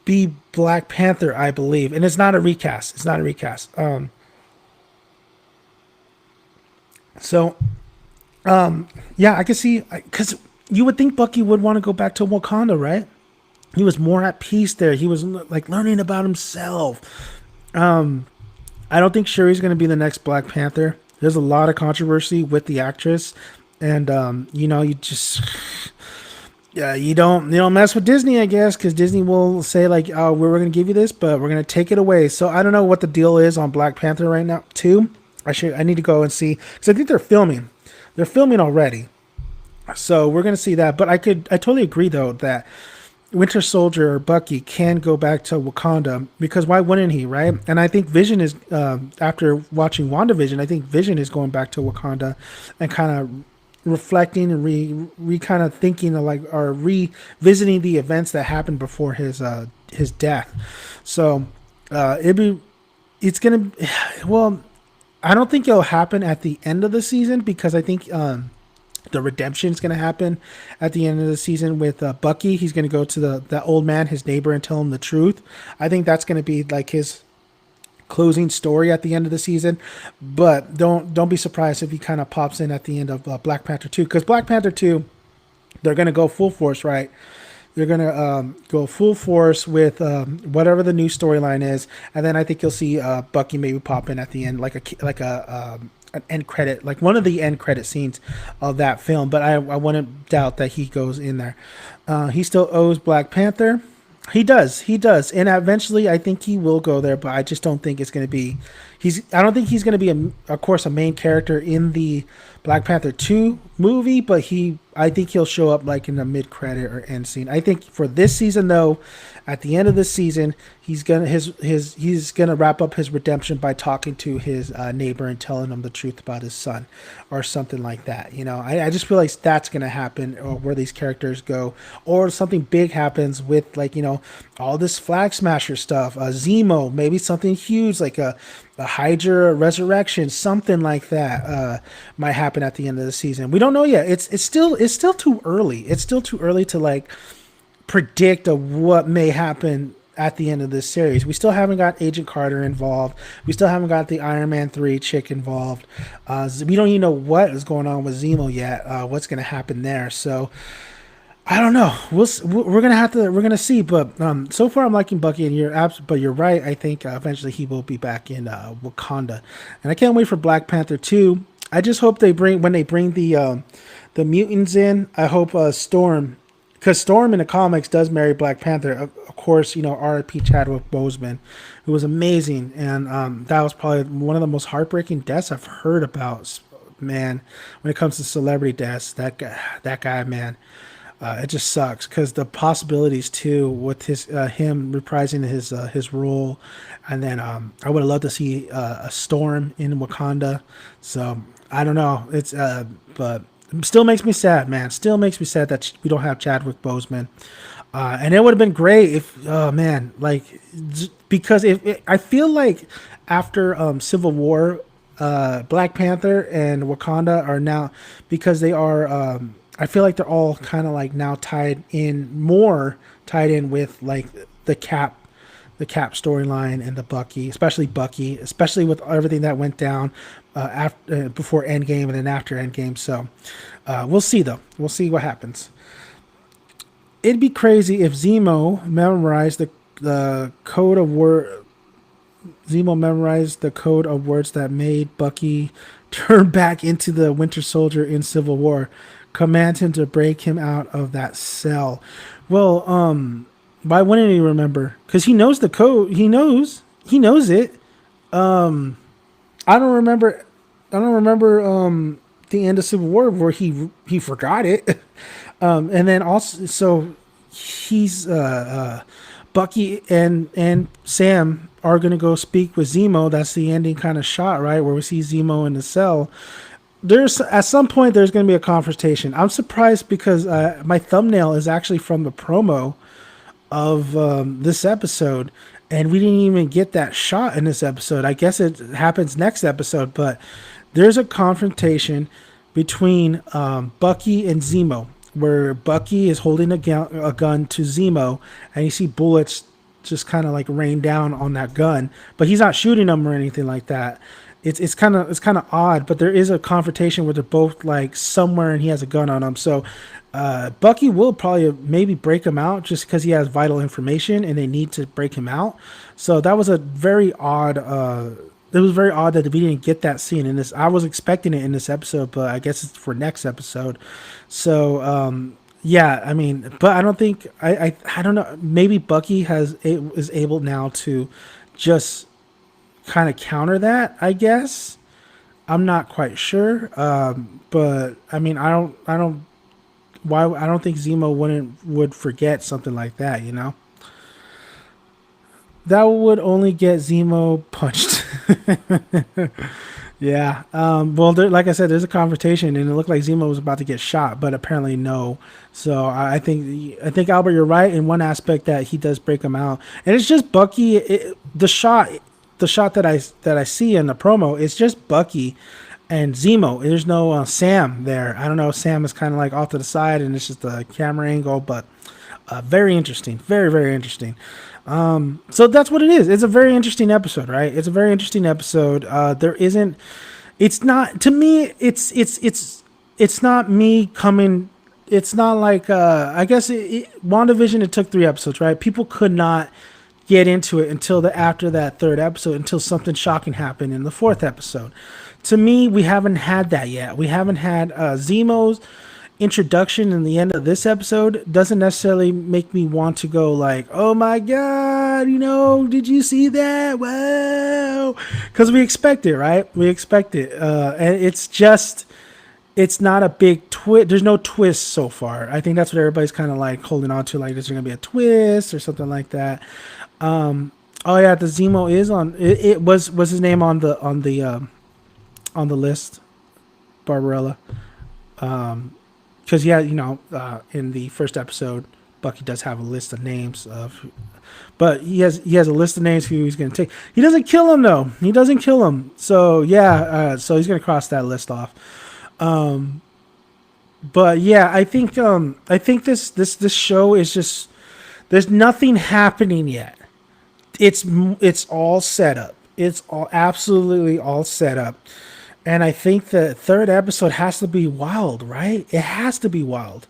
be Black Panther, I believe, and it's not a recast. It's not a recast. Yeah, I can see, because you would think Bucky would want to go back to Wakanda, right? He was more at peace there. He was like learning about himself. I don't think Shuri's going to be the next Black Panther. There's a lot of controversy with the actress, and you just you don't mess with Disney, I guess, because Disney will say like, oh, we're going to give you this, but we're going to take it away. So I don't know what the deal is on Black Panther right now too. I need to go and see, because I think they're filming. They're filming already, so we're going to see that. But I totally agree though that Winter Soldier or Bucky can go back to Wakanda, because why wouldn't he, right? And I think Vision is, after watching WandaVision, I think Vision is going back to Wakanda and kind of reflecting and re kind of thinking of like or revisiting the events that happened before his death. So it'd be it's gonna well, I don't think it'll happen at the end of the season because I think the redemption is going to happen at the end of the season with Bucky. He's going to go to that old man, his neighbor, and tell him the truth. I think that's going to be like his closing story at the end of the season. But don't be surprised if he kind of pops in at the end of Black Panther 2, because Black Panther 2, they're going to go full force, right? They're gonna go full force with whatever the new storyline is, and then I think you'll see Bucky maybe pop in at the end, like a an end credit, like one of the end credit scenes of that film. But I wouldn't doubt that he goes in there. He still owes Black Panther. He does, and eventually I think he will go there. But I just don't think it's going to be. I don't think he's going to be of course, a main character in the Black Panther 2 movie, but I think he'll show up like in the mid credit or end scene. I think for this season though, at the end of the season, he's gonna wrap up his redemption by talking to his neighbor and telling him the truth about his son, or something like that. You know, I just feel like that's gonna happen, or where these characters go, or something big happens with like all this Flag Smasher stuff, Zemo, maybe something huge like a Hydra resurrection, something like that might happen at the end of the season. We don't know yet. It's still too early. It's still too early to like predict of what may happen at the end of this series. We still haven't got Agent Carter involved. We still haven't got the Iron Man 3 chick involved. We don't even know what is going on with Zemo yet. What's going to happen there? So I don't know. We're gonna see. But so far I'm liking Bucky, and you're right. I think eventually he will be back in Wakanda, and I can't wait for Black Panther 2. I just hope when they bring the mutants in. I hope Storm, because Storm in the comics does marry Black Panther. Of course, R.I.P. Chadwick Boseman, who was amazing, and that was probably one of the most heartbreaking deaths I've heard about. Man, when it comes to celebrity deaths, that guy, man. It just sucks because the possibilities too with him reprising his role, and then I would have loved to see a Storm in Wakanda. So I don't know. But it still makes me sad, man. Still makes me sad that we don't have Chadwick Boseman. And it would have been great if, oh man, like because I feel like after Civil War, Black Panther and Wakanda are now, because they are. I feel like they're all kind of like now tied in with like the Cap storyline and the Bucky, especially with everything that went down after before Endgame and then after Endgame. So we'll see though. We'll see what happens. It'd be crazy if Zemo memorized the code of word. Zemo memorized the code of words that made Bucky turn back into the Winter Soldier in Civil War. Command him to break him out of that cell. Well, why wouldn't he remember? Because he knows the code. He knows it. I don't remember. The end of Civil War where he forgot it. And then also, so he's Bucky and Sam are gonna go speak with Zemo. That's the ending kind of shot, right, where we see Zemo in the cell. There's at some point there's going to be a confrontation. I'm surprised because my thumbnail is actually from the promo of this episode, and we didn't even get that shot in this episode. I guess it happens next episode, but there's a confrontation between Bucky and Zemo, where Bucky is holding a gun to Zemo, and you see bullets just kind of like rain down on that gun, but he's not shooting them or anything like that. It's kind of odd, but there is a confrontation where they're both like somewhere and he has a gun on him. So Bucky will probably maybe break him out just because he has vital information and they need to break him out. So that was a very odd. It was very odd that we didn't get that scene in this. I was expecting it in this episode, but I guess it's for next episode. So yeah, I mean, but I don't think I don't know. Maybe Bucky is able now to just kind of counter that, I guess. I'm not quite sure, but I mean, I don't think Zemo would forget something like that, That would only get Zemo punched. Yeah. Well, like I said, there's a confrontation, and it looked like Zemo was about to get shot, but apparently no. So I think Albert, you're right in one aspect that he does break him out, and it's just Bucky. The shot that I see in the promo, it's just Bucky and Zemo. There's no Sam there. I don't know. Sam is kind of like off to the side, and it's just a camera angle, but very interesting. Very, very interesting. So that's what it is. It's a very interesting episode, right? It's a very interesting episode. There isn't. It's not to me. It's not me coming. It's not like I guess WandaVision. It took 3 episodes, right? People could not get into it until after that 3rd episode, until something shocking happened in the 4th episode. To me, we haven't had that yet. We haven't had Zemo's introduction in the end of this episode doesn't necessarily make me want to go like, oh my god, did you see that? Wow, because we expect it, right? We expect it, and it's not a big twist. There's no twist so far. I think that's what everybody's kind of like holding on to, like, is there gonna be a twist or something like that? Oh yeah, the Zemo is on. It was his name on the list, Barbarella. Because in the first episode, Bucky does have a list of names but he has a list of names who he's going to take. He doesn't kill him though. He doesn't kill him. So yeah, so he's going to cross that list off. But yeah, I think this show is just, there's nothing happening yet. It's all set up. It's all absolutely all set up. And I think the 3rd episode has to be wild, right? It has to be wild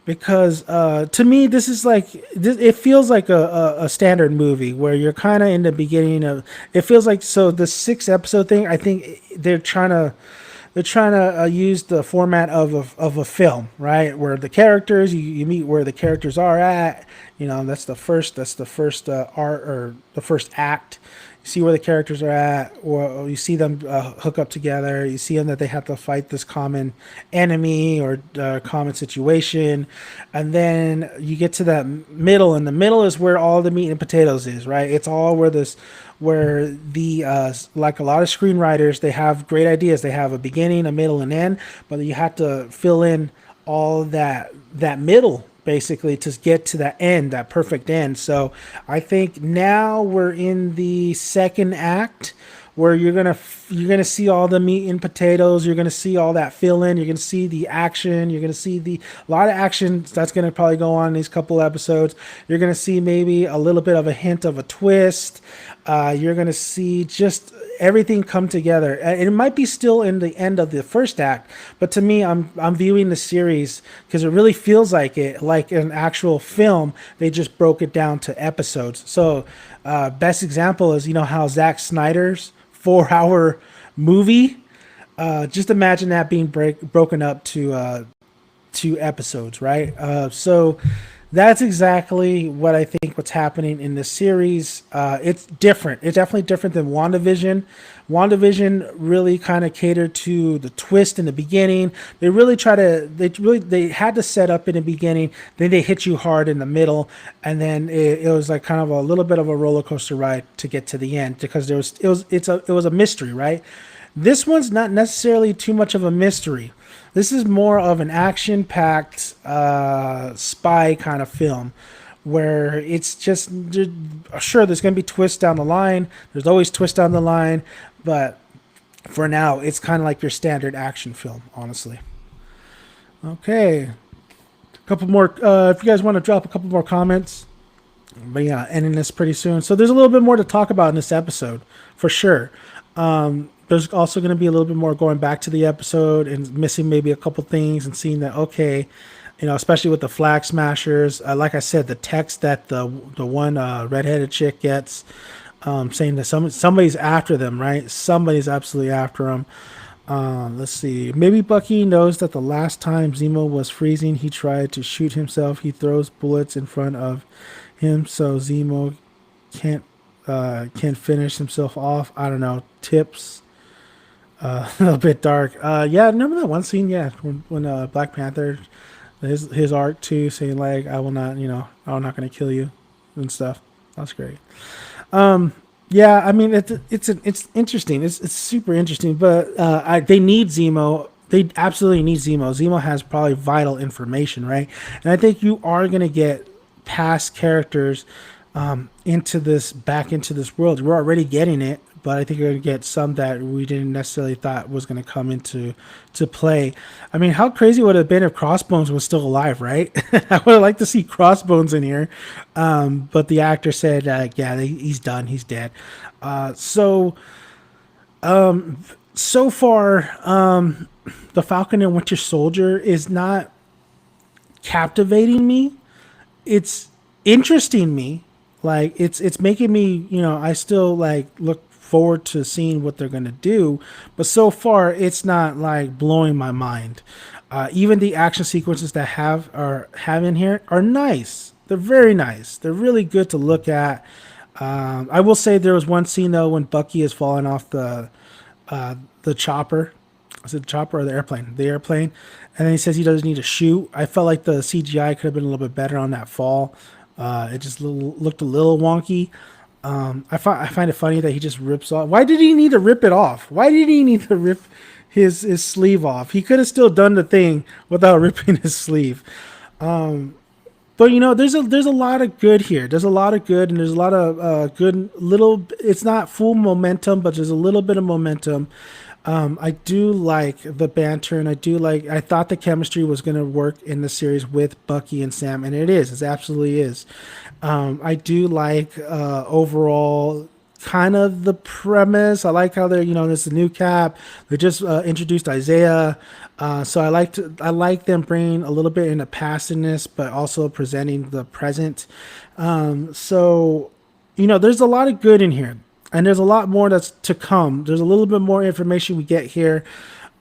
because to me, this is like it feels like a standard movie where you're kind of in the beginning of. It feels like, so the 6 episode thing. I think they're trying to use the format of a film, right? Where the characters, you meet where the characters are at. That's the first art, or the first act. You see where the characters are at, or you see them hook up together. You see them that they have to fight this common enemy or common situation, and then you get to that middle, and the middle is where all the meat and potatoes is, right? It's all where the like a lot of screenwriters, they have great ideas. They have a beginning, a middle, and end, but you have to fill in all that middle basically to get to that end, that perfect end. So I think now we're in the 2nd act where you're gonna see all the meat and potatoes. You're gonna see all that fill in. You're gonna see the action. You're gonna see a lot of action that's gonna probably go on in these couple episodes. You're gonna see maybe a little bit of a hint of a twist. You're gonna see just everything come together. And it might be still in the end of the 1st act, but to me, I'm viewing the series because it really feels like like an actual film. They just broke it down to episodes. So, best example is how Zack Snyder's 4-hour movie. Just imagine that being broken up to 2 episodes, right? So that's exactly what I think what's happening in this series. It's different. It's definitely different than WandaVision. WandaVision really kind of catered to the twist in the beginning. They had to set up in the beginning, then they hit you hard in the middle, and then it was like kind of a little bit of a roller coaster ride to get to the end, because it was a mystery, right? This one's not necessarily too much of a mystery. This is more of an action-packed spy kind of film, where it's just, sure, there's going to be twists down the line. There's always twists down the line, but for now, it's kind of like your standard action film, honestly. Okay, a couple more. If you guys want to drop a couple more comments, but yeah, ending this pretty soon. So there's a little bit more to talk about in this episode, for sure. There's also going to be a little bit more going back to the episode and missing maybe a couple things and seeing that, okay, especially with the flag smashers. Like I said, the text that the one redheaded chick gets, saying that somebody's after them, right? Somebody's absolutely after them. Let's see. Maybe Bucky knows that the last time Zemo was freezing, he tried to shoot himself. He throws bullets in front of him so Zemo can finish himself off. I don't know. Tips. A little bit dark. Yeah, remember that one scene? Yeah, when Black Panther, his arc too, saying like, "I will not, I'm not going to kill you," and stuff. That's great. Yeah, I mean it's interesting. It's super interesting, but they need Zemo. They absolutely need Zemo. Zemo has probably vital information, right? And I think you are gonna get past characters into this back into this world. We're already getting it, but I think you're gonna get some that we didn't necessarily thought was gonna come into to play. I mean, how crazy would it have been if Crossbones was still alive, right? I would have liked to see Crossbones in here, but the actor said, "Yeah, he's done. He's dead." So so far, the Falcon and Winter Soldier is not captivating me. It's interesting me. Like it's making me, I still like look forward to seeing what they're gonna do, but so far it's not like blowing my mind. Even the action sequences that have in here are nice. They're very nice. They're really good to look at. I will say there was one scene though when Bucky is falling off the chopper. Is it the chopper or the airplane? The airplane. And then he says he doesn't need to shoot. I felt like the CGI could have been a little bit better on that fall. It just looked a little wonky. I find it funny that he just rips off. Why did he need to rip it off? Why did he need to rip his sleeve off? He could have still done the thing without ripping his sleeve. But there's a lot of good here. There's a lot of good, and there's a lot of good little. It's not full momentum, but there's a little bit of momentum. I do like the banter, and I thought the chemistry was going to work in the series with Bucky and Sam, and it is. It absolutely is. I do like overall kind of the premise. I like how there's a new Cap. They just introduced Isaiah. So I like them bringing a little bit in the past in this, but also presenting the present. There's a lot of good in here, and there's a lot more that's to come. There's a little bit more information we get here.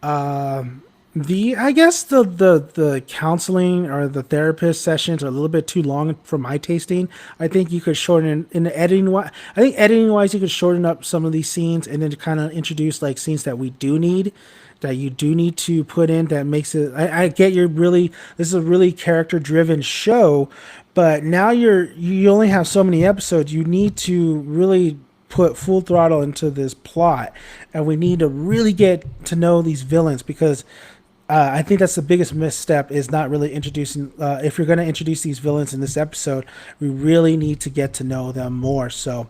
I guess the counseling or the therapist sessions are a little bit too long for my tasting. I think you could shorten in the editing. I think editing wise, you could shorten up some of these scenes and then kind of introduce like scenes that we do need, that you do need to put in. That makes it. I get this is a really character driven show, but now you only have so many episodes. You need to really put full throttle into this plot, and we need to really get to know these villains because I think that's the biggest misstep is not really introducing. If you're going to introduce these villains in this episode, we really need to get to know them more. So,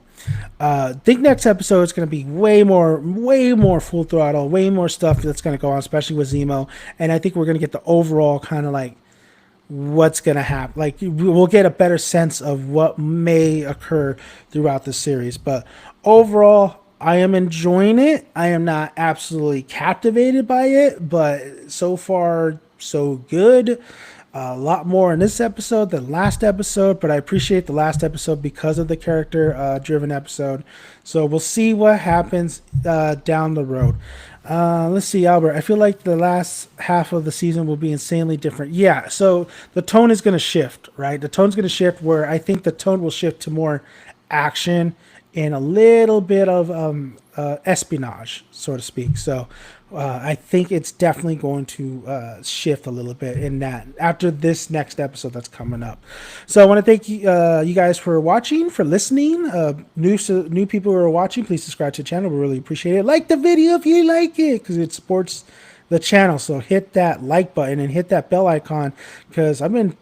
I think next episode is going to be way more full throttle, way more stuff that's going to go on, especially with Zemo. And I think we're going to get the overall kind of like what's going to happen. Like we'll get a better sense of what may occur throughout the series. But overall, I am enjoying it. I am not absolutely captivated by it, but so far so good. A lot more in this episode than last episode, but I appreciate the last episode because of the character driven episode. So we'll see what happens down the road. Let's see, Albert. I feel like the last half of the season will be insanely different. Yeah, so the tone is going to shift, right? The tone's going to shift where I think the tone will shift to more action and a little bit of espionage, so to speak. So I think it's definitely going to shift a little bit in that after this next episode that's coming up. So I want to thank you guys for watching, for listening. New people who are watching, please subscribe to the channel. We really appreciate it. Like the video if you like it because it supports the channel. So hit that like button and hit that bell icon because I've been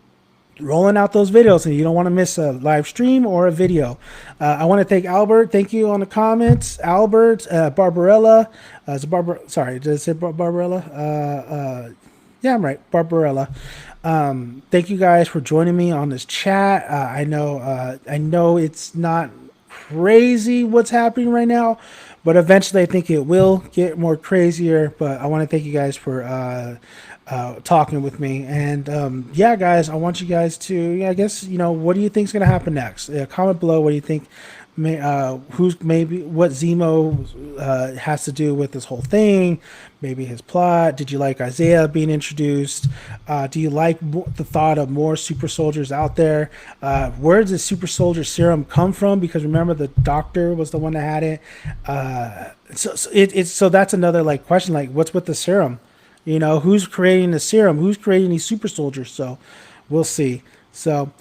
rolling out those videos and you don't want to miss a live stream or a video. I want to thank Albert. Thank you on the comments. Albert, Barbarella. Sorry, did I say Barbarella? Yeah, I'm right. Barbarella. Thank you guys for joining me on this chat. I know it's not crazy what's happening right now, but eventually I think it will get more crazier. But I want to thank you guys for talking with me, and yeah, guys, I want you guys to, I guess, what do you think is going to happen next? Comment below what do you think, what Zemo has to do with this whole thing, maybe his plot. Did you like Isaiah being introduced? Do you like the thought of more super soldiers out there? Where does the super soldier serum come from? Because remember, the doctor was the one that had it. So that's another like question, like what's with the serum? Who's creating the serum? Who's creating these super soldiers? So we'll see. So